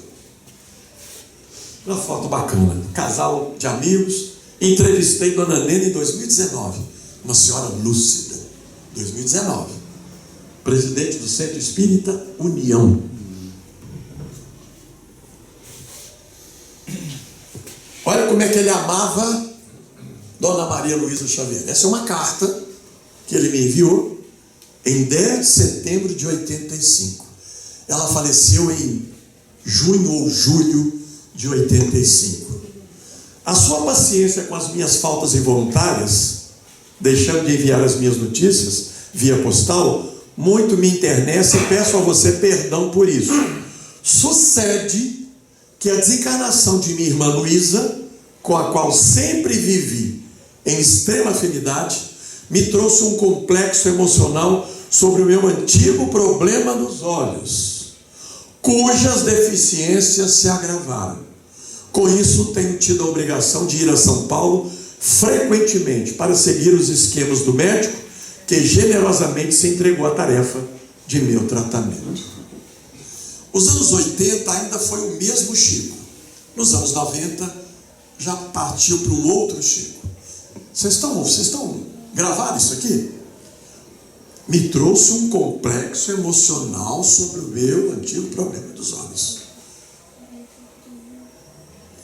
Uma foto bacana, casal de amigos. Entrevistei Dona Nena em 2019, uma senhora lúcida, 2019, presidente do Centro Espírita União. Olha como é que ele amava Dona Maria Luísa Xavier. Essa é uma carta que ele me enviou em 10 de setembro de 85. Ela faleceu em junho ou julho de 85. A sua paciência com as minhas faltas involuntárias, deixando de enviar as minhas notícias via postal, muito me internece e peço a você perdão por isso. Sucede que a desencarnação de minha irmã Luísa, com a qual sempre vivi em extrema afinidade, me trouxe um complexo emocional sobre o meu antigo problema nos olhos, cujas deficiências se agravaram. Com isso, tenho tido a obrigação de ir a São Paulo frequentemente para seguir os esquemas do médico que generosamente se entregou à tarefa de meu tratamento. Os anos 80 ainda foi o mesmo Chico. Nos anos 90 já partiu para um outro Chico. Vocês estão gravando isso aqui? Me trouxe um complexo emocional sobre o meu antigo problema dos olhos.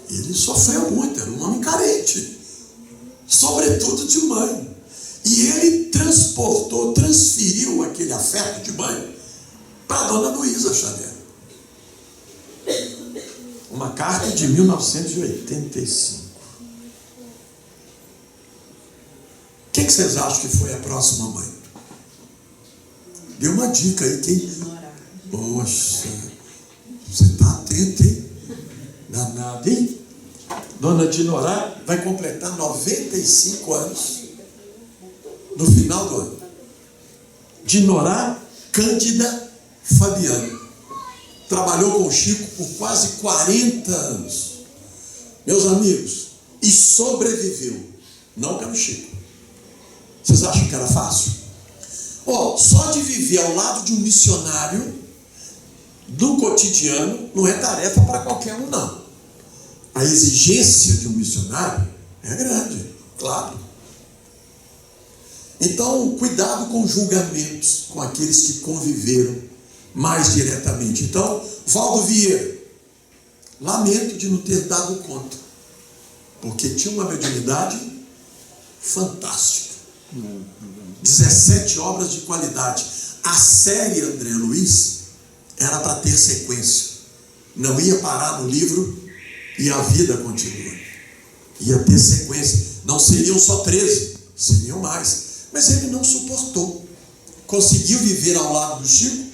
Ele sofreu muito, era um homem carente, sobretudo de mãe. E ele transferiu aquele afeto de mãe para a Dona Luísa Xavier. Uma carta de 1985. Quem que vocês acham que foi a próxima mãe? Dê uma dica aí. Quem? Poxa, você está atento, hein? Danado, hein? Dona Dinorá vai completar 95 anos no final do ano. Dinorá Cândida Fabiano. Trabalhou com o Chico por quase 40 anos. Meus amigos, e sobreviveu. Não pelo Chico. Vocês acham que era fácil? Só de viver ao lado de um missionário no cotidiano não é tarefa para qualquer um, não. A exigência de um missionário é grande, claro. Então, cuidado com julgamentos com aqueles que conviveram mais diretamente. Então, Valdo Vieira, lamento de não ter dado conta, porque tinha uma mediunidade fantástica. 17 obras de qualidade. A série André Luiz era para ter sequência. Não ia parar no livro e a vida continua. Ia ter sequência. Não seriam só 13, seriam mais. Mas ele não suportou. Conseguiu viver ao lado do Chico,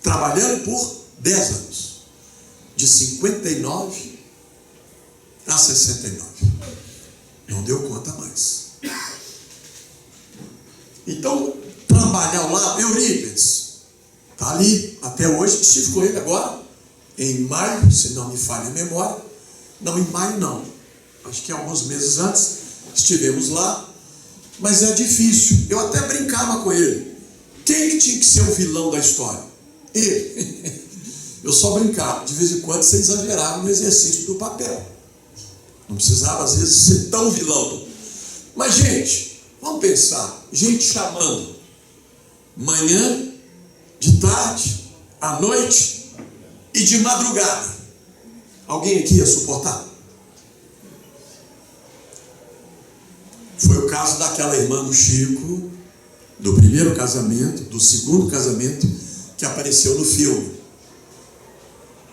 trabalhando por 10 anos. De 59 a 69. Não deu conta mais. Então, trabalhar ao lado, Eurípides, está ali até hoje. Estive com ele agora, em maio, se não me falha a memória. Não, em maio não. Acho que alguns meses antes estivemos lá. Mas é difícil. Eu até brincava com ele. Quem que tinha que ser o vilão da história? Ele. Eu só brincava. De vez em quando você exagerava no exercício do papel. Não precisava, às vezes, ser tão vilão. Mas, gente, vamos pensar. Gente chamando. Manhã, de tarde, à noite e de madrugada. Alguém aqui ia suportar? Foi o caso daquela irmã do Chico, do primeiro casamento, do segundo casamento, que apareceu no filme.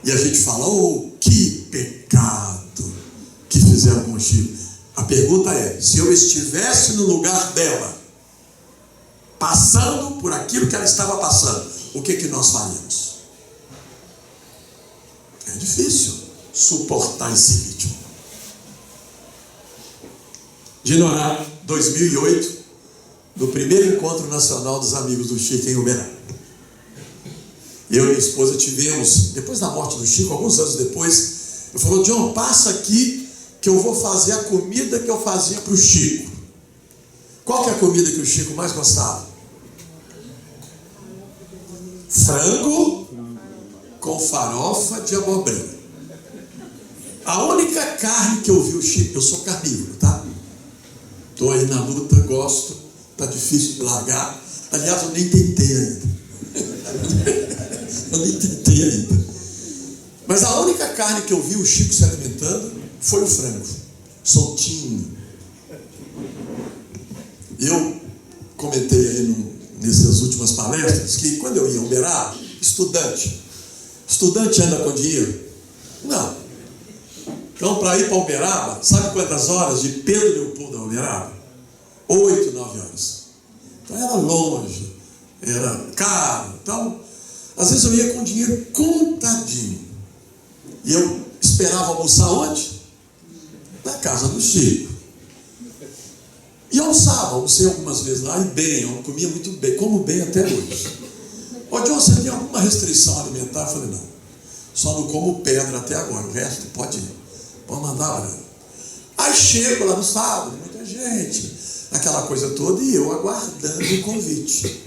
E a gente fala, que pecado que fizeram com o Chico. A pergunta é: se eu estivesse no lugar dela, passando por aquilo que ela estava passando, o que nós faríamos? É difícil suportar esse ritmo. Dinorá, 2008, no primeiro encontro nacional dos amigos do Chico em Uberaba. Eu e minha esposa tivemos, depois da morte do Chico, alguns anos depois, eu falou: John, passa aqui que eu vou fazer a comida que eu fazia para o Chico. Qual que é a comida que o Chico mais gostava? Frango com farofa de abobrinha. A única carne que eu vi o Chico, eu sou carnívoro, tá? Estou aí na luta, gosto, tá difícil de largar. Aliás, eu nem tentei ainda. Mas a única carne que eu vi o Chico se alimentando foi o frango, soltinho. Eu comentei aí nessas últimas palestras que quando eu ia a Uberaba, estudante anda com dinheiro? Não. Então, para ir para Uberaba, sabe quantas horas de Pedro Leopoldo a Uberaba? 8, 9 horas. Então era longe, era caro. Então, às vezes eu ia com dinheiro contadinho. E eu esperava almoçar onde? Na casa do Chico. E almocei algumas vezes lá, e bem, eu comia muito bem, como bem até hoje. Ô John, você tem alguma restrição alimentar? Eu falei: não, só não como pedra até agora, o resto pode mandar, olha. Aí chego lá no sábado, muita gente, aquela coisa toda, e eu aguardando o convite.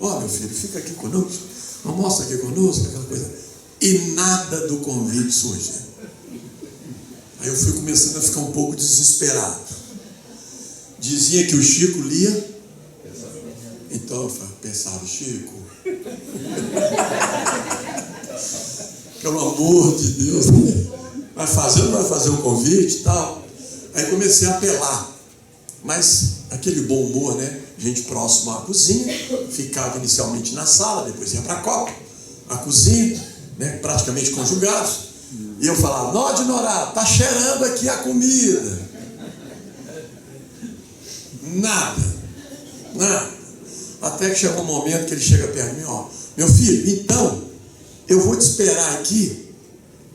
Ó, meu filho, fica aqui conosco, almoça aqui conosco, aquela coisa. E nada do convite surge. Aí eu fui começando a ficar um pouco desesperado. Dizia que o Chico lia. Então eu pensava: Chico, pelo amor de Deus, vai fazer ou não vai fazer o convite e tal? Aí comecei a apelar. Mas aquele bom humor, né? Gente próxima à cozinha, ficava inicialmente na sala, depois ia para a copa, a cozinha, né? Praticamente conjugados. E eu falava: não, Dinorá, tá cheirando aqui a comida. Nada. Até que chegou um momento que ele chega perto de mim: ó, meu filho, então eu vou te esperar aqui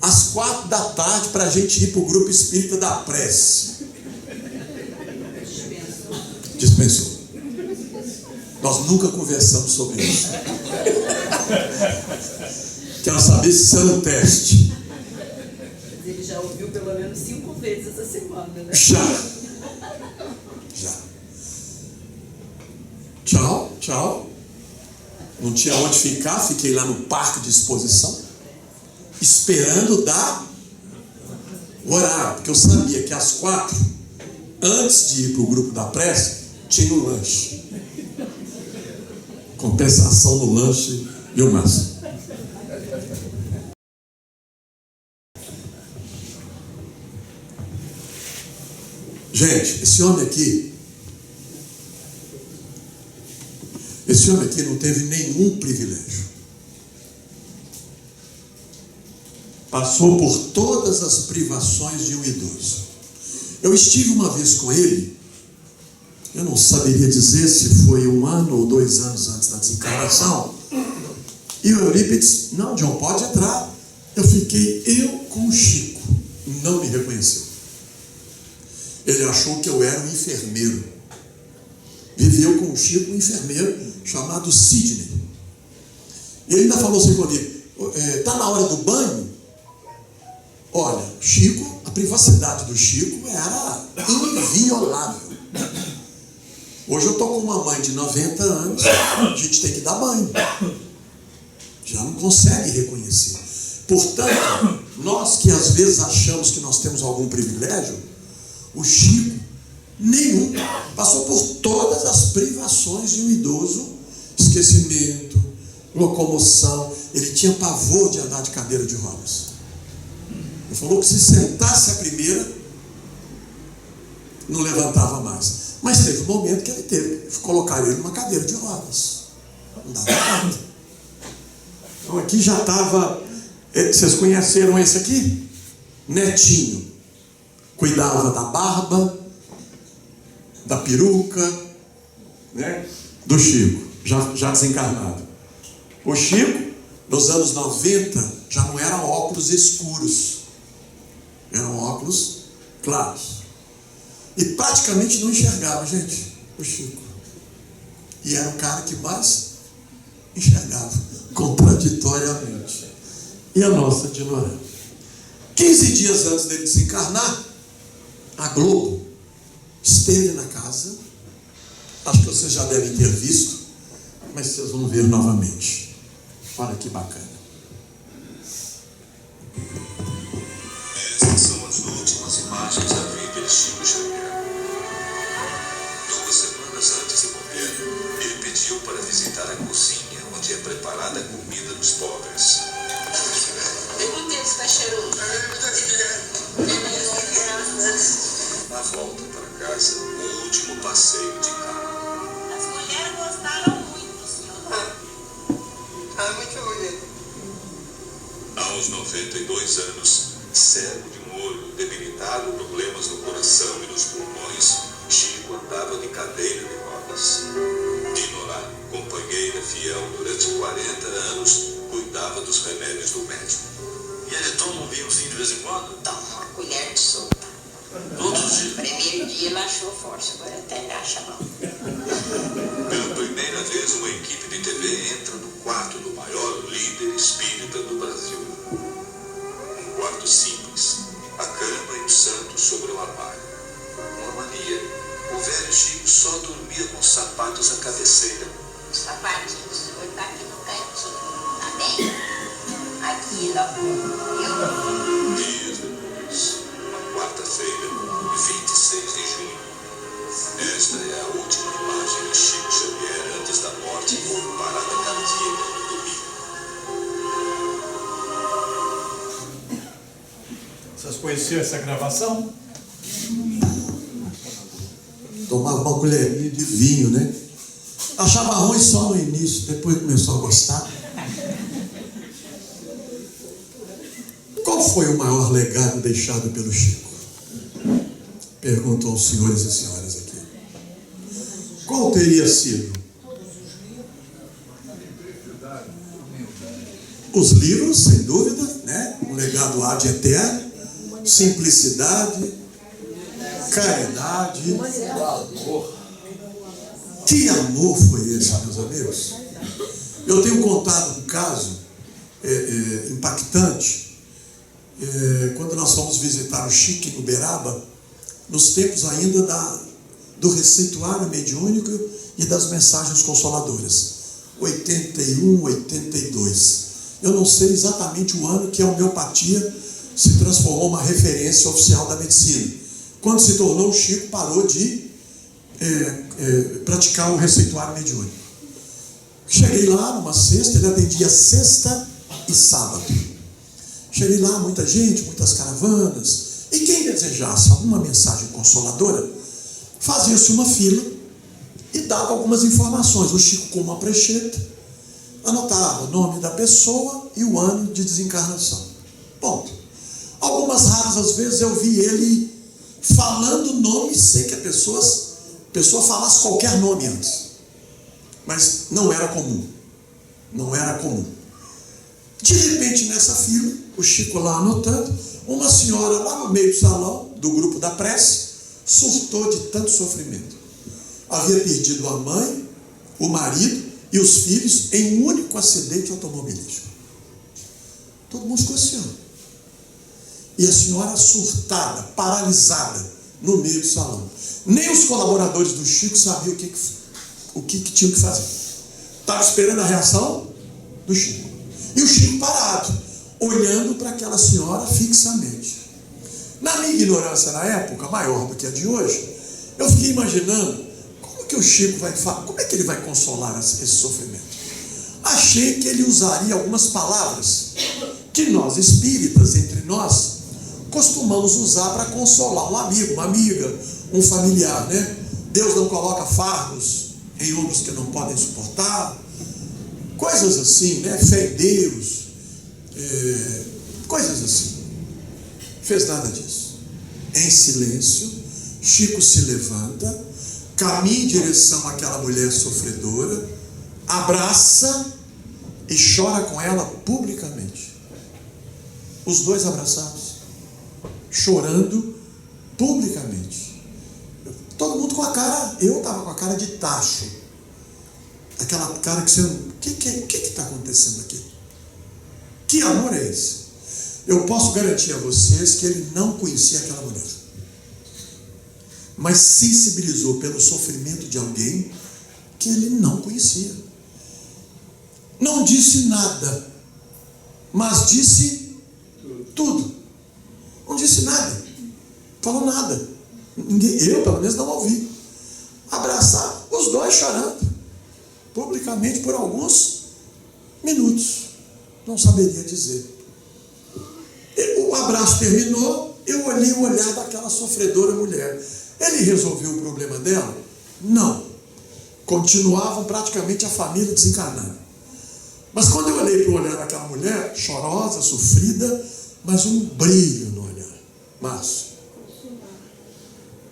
às 4 da tarde para a gente ir para o grupo espírita da prece. Dispensou. Nós nunca conversamos sobre isso. Quero saber se isso é um teste. Mas ele já ouviu pelo menos 5 vezes essa semana, né? Já. Tchau. Não tinha onde ficar, fiquei lá no parque de exposição, esperando dar o horário, porque eu sabia que às 4, antes de ir para o grupo da prece, tinha um lanche. Compensação no lanche, viu, Márcio? Gente, esse homem aqui não teve nenhum privilégio. Passou por todas as privações de um idoso. Eu estive uma vez com ele, eu não saberia dizer se foi 1 ano ou 2 anos antes da desencarnação, e o Eurípides: não, John, pode entrar. Eu fiquei com o Chico, não me reconheceu. Ele achou que eu era um enfermeiro. Viveu com o Chico um enfermeiro chamado Sidney. E ele ainda falou assim comigo: está na hora do banho? Olha, Chico, a privacidade do Chico era inviolável. Hoje eu estou com uma mãe de 90 anos, a gente tem que dar banho. Já não consegue reconhecer. Portanto, nós que às vezes achamos que nós temos algum privilégio, o Chico, nenhum. Passou por todas as privações de um idoso: esquecimento, locomoção. Ele tinha pavor de andar de cadeira de rodas. Ele falou que se sentasse a primeira, não levantava mais. Mas teve um momento que ele teve que colocar ele numa cadeira de rodas. Não dava nada. Então aqui já estava. Vocês conheceram esse aqui? Netinho. cuidava da barba, da peruca, né, do Chico, já desencarnado. O Chico, nos anos 90, já não eram óculos escuros, eram óculos claros. E praticamente não enxergava, gente, o Chico. E era o cara que mais enxergava, contraditoriamente. E a nossa Dinorã. 15 dias antes dele desencarnar, a Globo esteve na casa. Acho que vocês já devem ter visto, mas vocês vão ver novamente. Olha que bacana. Essas são as últimas imagens da vida de Chico Xavier. 2 semanas antes de morrer, ele pediu para visitar a cozinha onde é preparada a comida dos pobres. Na volta para casa, o último passeio de carro. As mulheres gostaram muito, senhor. Muito bonito. Aos 92 anos, cego de um olho, debilitado, problemas no coração e nos pulmões, Chico andava de cadeira de rodas. Dinorã, companheira fiel durante 40 anos, cuidava dos remédios do médico. E ele toma um vinhozinho de vez em quando? Toma uma colher de sopa. Todos os dias? Primeiro dia ele achou força, agora até ele acha mal. Pela primeira vez, uma equipe de TV entra no quarto do maior líder espírita do Brasil. Um quarto simples, a cama e o santo sobre o armário. Uma mania. O velho Chico só dormia com os sapatos à cabeceira. Os sapatinhos, foi tá aqui no cantinho, tá bem? Aqui, ó. Dias depois, uma quarta-feira, 26 de junho. Esta é a última imagem de Chico Xavier antes da morte por parada cardíaca no domingo. Vocês conheciam essa gravação? Tomava uma colherinha de vinho, né? Achava ruim só no início, depois começou a gostar. Qual foi o maior legado deixado pelo Chico? Pergunto aos senhores e senhoras aqui. Qual teria sido? Os livros, sem dúvida, né? Um legado ad eterno, simplicidade, caridade. Que amor foi esse, meus amigos? Eu tenho contado um caso impactante. Quando nós fomos visitar o Chico em Uberaba, nos tempos ainda do receituário mediúnico e das mensagens consoladoras, 81, 82. Eu não sei exatamente o ano que a homeopatia se transformou uma referência oficial da medicina. Quando se tornou, o Chico parou de praticar o receituário mediúnico. Cheguei lá numa sexta, ele atendia sexta e sábado. Cheguei lá, muita gente, muitas caravanas, e quem desejasse alguma mensagem consoladora, fazia-se uma fila e dava algumas informações. O Chico, com uma prancheta, anotava o nome da pessoa e o ano de desencarnação. Ponto. Algumas raras vezes eu vi ele falando nome sem que a pessoa falasse qualquer nome antes. Mas não era comum. Não era comum. De repente, nessa fila, o Chico lá anotando, uma senhora lá no meio do salão, do grupo da prece, surtou de tanto sofrimento. Havia perdido a mãe, o marido e os filhos em um único acidente automobilístico. Todo mundo ficou assim, ó. E a senhora surtada, paralisada, no meio do salão. Nem os colaboradores do Chico sabiam o que tinham que fazer. Estava esperando a reação do Chico. E o Chico parado, olhando para aquela senhora fixamente. Na minha ignorância na época, maior do que a de hoje, eu fiquei imaginando como que o Chico vai falar, como é que ele vai consolar esse sofrimento. Achei que ele usaria algumas palavras que nós espíritas, entre nós, costumamos usar para consolar um amigo, uma amiga, um familiar, né? Deus não coloca fardos em ombros que não podem suportar, coisas assim, né? Fé em Deus, coisas assim. Fez nada disso. em silêncio. Chico se levanta, caminha em direção àquela mulher sofredora, abraça e chora com ela publicamente. Os dois abraçados, chorando publicamente. Todo mundo com a cara, eu estava com a cara de tacho. Aquela cara que você não... O que está acontecendo aqui? Que amor é esse? Eu posso garantir a vocês que ele não conhecia aquela mulher, mas sensibilizou pelo sofrimento de alguém que ele não conhecia. Não disse nada, mas disse tudo. Não disse nada, falou nada. Eu, pelo menos, não ouvi. Abraçar os dois chorando publicamente por alguns minutos. Não saberia dizer. O abraço terminou, eu olhei o olhar daquela sofredora mulher. Ele resolveu o problema dela? Não. Continuavam praticamente a família desencarnada. Mas quando eu olhei para o olhar daquela mulher, chorosa, sofrida, mas um brilho no olhar. Márcio,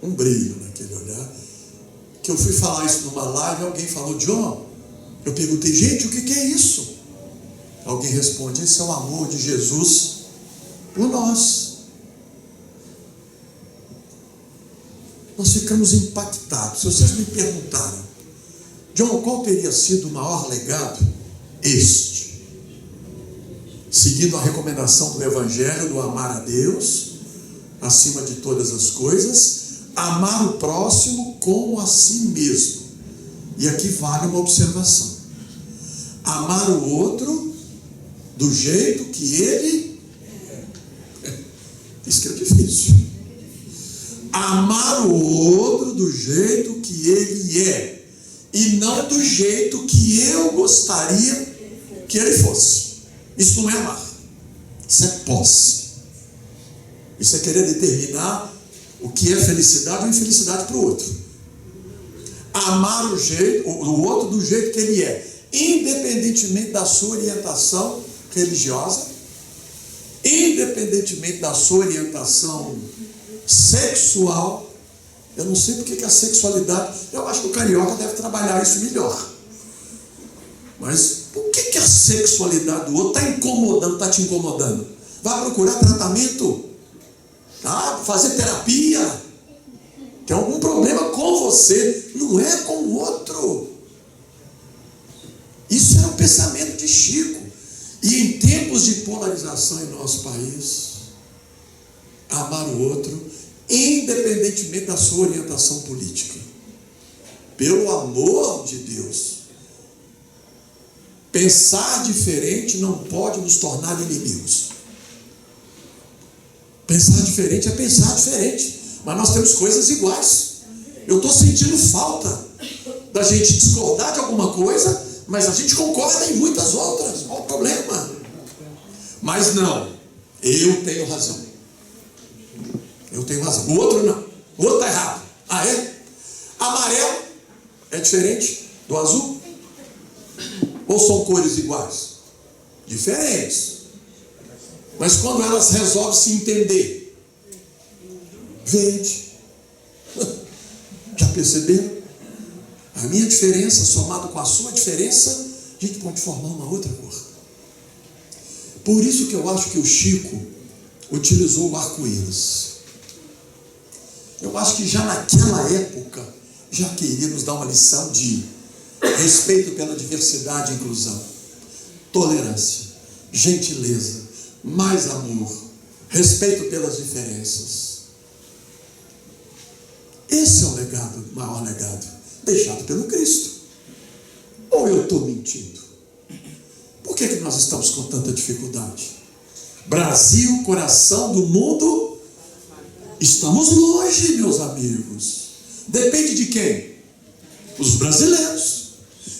um brilho naquele olhar, que eu fui falar isso numa live, alguém falou, John, eu perguntei, gente, o que é isso? Alguém responde, esse é o amor de Jesus por nós. Nós ficamos impactados. Se vocês me perguntaram, John, qual teria sido o maior legado? Este. Seguindo a recomendação do Evangelho, do amar a Deus, acima de todas as coisas, amar o próximo como a si mesmo. E aqui vale uma observação. Amar o outro do jeito que ele é. Isso que é difícil. Amar o outro do jeito que ele é, e não do jeito que eu gostaria que ele fosse. Isso não é amar, isso é posse. Isso é querer determinar o que é felicidade ou infelicidade para o outro. Amar o outro do jeito que ele é, independentemente da sua orientação religiosa, independentemente da sua orientação sexual. Eu não sei porque que a sexualidade, eu acho que o carioca deve trabalhar isso melhor. Mas por que a sexualidade do outro está incomodando, está te incomodando? Vai procurar tratamento, tá? Fazer terapia. Tem algum problema com você, não é com o outro. Isso era o pensamento de Chico. E em tempos de polarização em nosso país, amar o outro, independentemente da sua orientação política, pelo amor de Deus. Pensar diferente não pode nos tornar inimigos. Pensar diferente é pensar diferente, mas nós temos coisas iguais. Eu estou sentindo falta da gente discordar de alguma coisa, mas a gente concorda em muitas outras. Qual o problema? Mas não, eu tenho razão. Eu tenho razão. O outro não. O outro está errado. Ah, é? Amarelo é diferente do azul? Ou são cores iguais? Diferentes. Mas quando elas resolvem se entender, verde. Já perceberam? A minha diferença somada com a sua diferença, a gente pode formar uma outra cor. Por isso que eu acho que o Chico utilizou o arco-íris. Eu acho que já naquela época já queria nos dar uma lição de respeito pela diversidade e inclusão, tolerância, gentileza, mais amor, respeito pelas diferenças. Esse é o legado, o maior legado, deixado pelo Cristo. Ou eu estou mentindo? Por que nós estamos com tanta dificuldade? Brasil, coração do mundo, estamos longe, meus amigos. Depende de quem? Os brasileiros,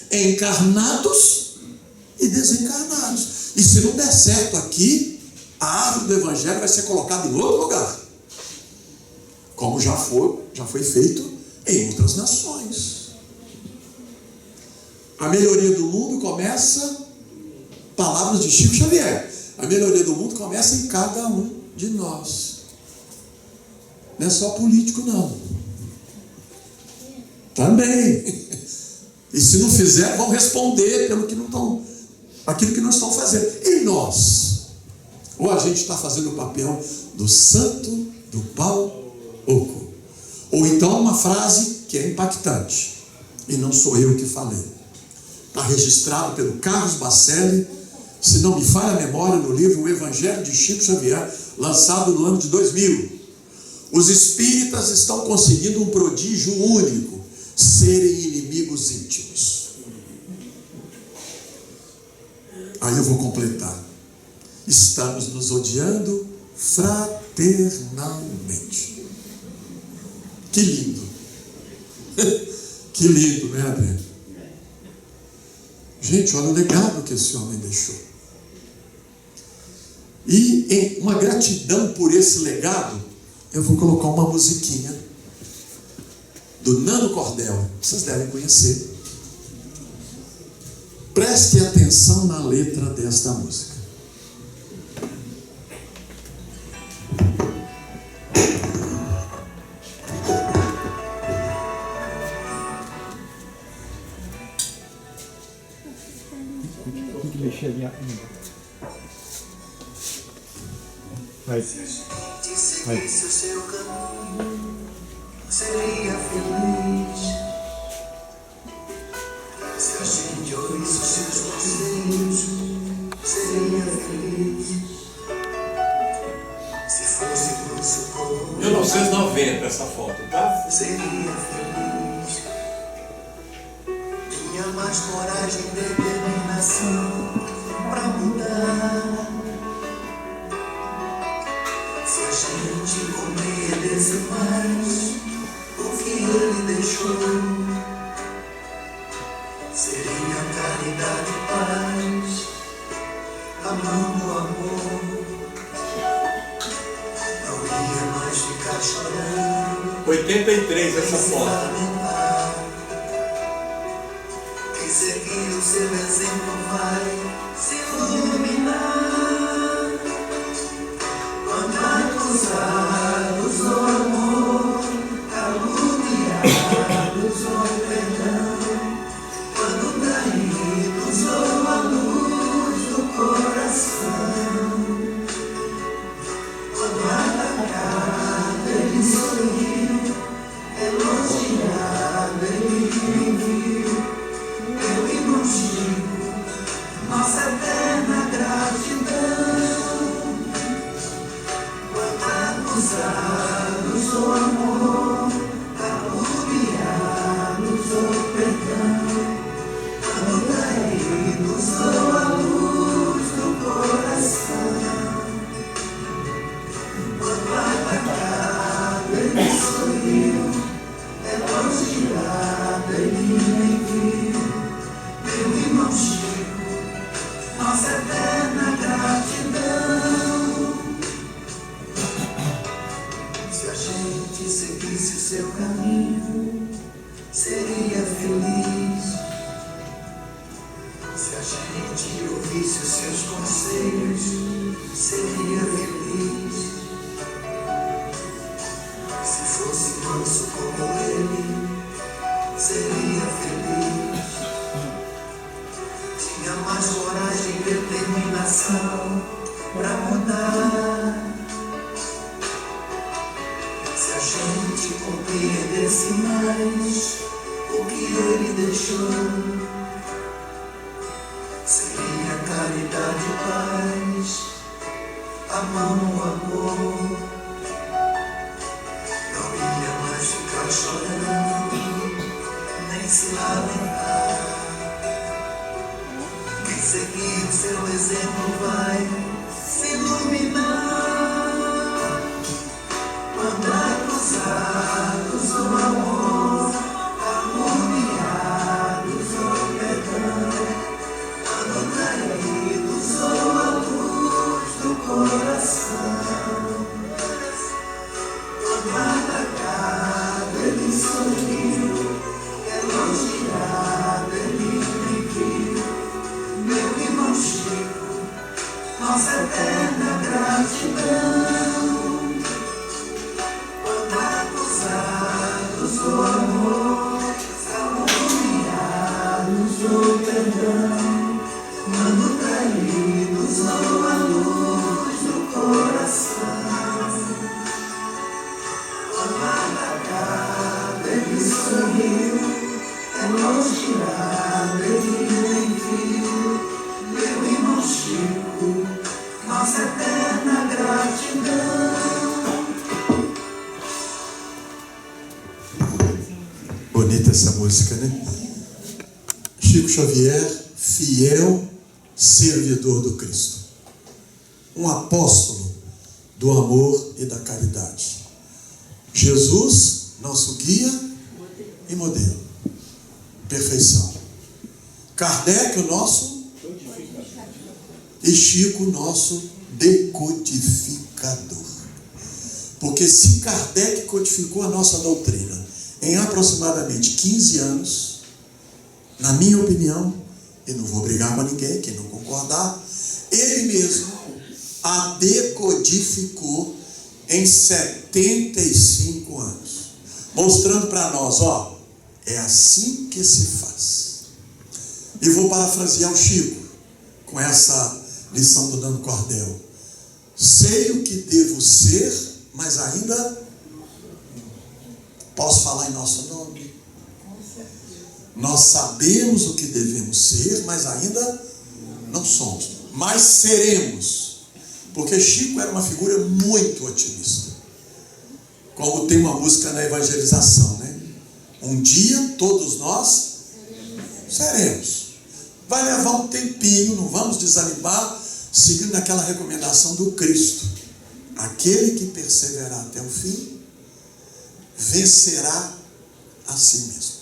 encarnados e desencarnados. E se não der certo aqui, a árvore do Evangelho vai ser colocada em outro lugar, como já foi feito em outras nações. A melhoria do mundo começa, palavras de Chico Xavier, a melhoria do mundo começa em cada um de nós. Não é só político, não. Também. E se não fizer, vão responder pelo que não estão, aquilo que não estão fazendo. E nós? Ou a gente está fazendo o papel do santo do pau oco. Ou então uma frase que é impactante. E não sou eu que falei. Está registrado pelo Carlos Bacelli, se não me falha a memória, no livro O Evangelho de Chico Xavier, lançado no ano de 2000. Os espíritas estão conseguindo um prodígio único: serem inimigos íntimos. Aí eu vou completar. Estamos nos odiando fraternalmente. Que lindo. Que lindo, né, André? Gente, olha o legado que esse homem deixou. E em uma gratidão por esse legado, eu vou colocar uma musiquinha do Nando Cordel. Vocês devem conhecer. Preste atenção na letra desta música. Tem que mexer ali. Vai. Vai. Se o seu caminho seria feliz, se a gente ouvisse os seus conselhos, seria feliz. Se fosse por socorro, 1990 essa foto, tá? seria feliz. Tinha mais coragem e determinação pra mudar. Se a gente compreendesse mais o que ele deixou, seria caridade e paz, amando o amor. Não ia mais ficar chorando, 83 essa se foto. lamentar. Quem seguir o seu exemplo vai se iluminar. Acusados do amor, caluniados ou perdão, quando traídos ou a luz do coração, quando atacado ele sorriu, elogiado ele me viu, eu irmão Chico, nossa eterna gratidão. Acusados do amor, caluniados ou perdão, quando traídos ou a luz do coração, quando atacado ele sorriu, elogiado ele me viu, meu irmão Chico, nossa eterna gratidão. Se a gente seguisse o seu caminho, seria feliz. Se a gente ouvisse os seus conselhos, seria feliz. Se fosse manso como ele, seria feliz. Tinha mais coragem e determinação pra mudar. Se a gente compreendesse mais o que ele deixou, seria caridade e paz, amor no amor. Não ia mais ficar chorando, nem se lamentar. Quem seguir o seu exemplo vai se iluminar. Quando acusados do amor, caluniados ou perdão, quando traídos ou a luz do coração, quando atacado ele sorriu, elogiado ele me viu, meu irmão Chico, nossa eterna gratidão. Quando sou a luz do coração. Amada, ele sorriu, elogiado, ele nem viu. Meu irmão Chico, nossa eterna gratidão. Bonita essa música, né? Chico Xavier, fiel servidor do Cristo. Um apóstolo do amor e da caridade. Jesus, nosso guia e modelo. Perfeição. Kardec, o nosso, e Chico, nosso decodificador. Porque se Kardec codificou a nossa doutrina em aproximadamente 15 anos, na minha opinião, e não vou brigar com ninguém, quem não concordar, ele mesmo a decodificou em 75 anos, mostrando para nós, ó, é assim que se faz. E vou parafrasear o Chico com essa lição do Dano Cordel. Sei o que devo ser, mas ainda posso falar em nosso nome. Nós sabemos o que devemos ser, mas ainda não somos. Mas seremos. Porque Chico era uma figura muito otimista. Como tem uma música na evangelização, né? Um dia todos nós seremos. Vai levar um tempinho, não vamos desanimar, seguindo aquela recomendação do Cristo. Aquele que perseverar até o fim, vencerá a si mesmo.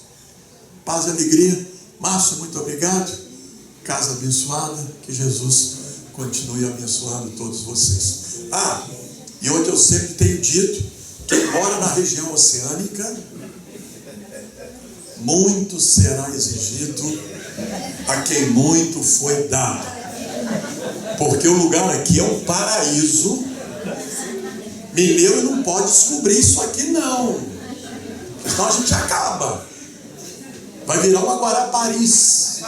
Paz e alegria. Márcio, muito obrigado. Casa abençoada. Que Jesus continue abençoando todos vocês. E onde eu sempre tenho dito, quem mora na região oceânica, muito será exigido a quem muito foi dado. Porque o lugar aqui é um paraíso. Mineiro não pode descobrir isso aqui não. Senão a gente acaba. Vai virar uma Guaraparis.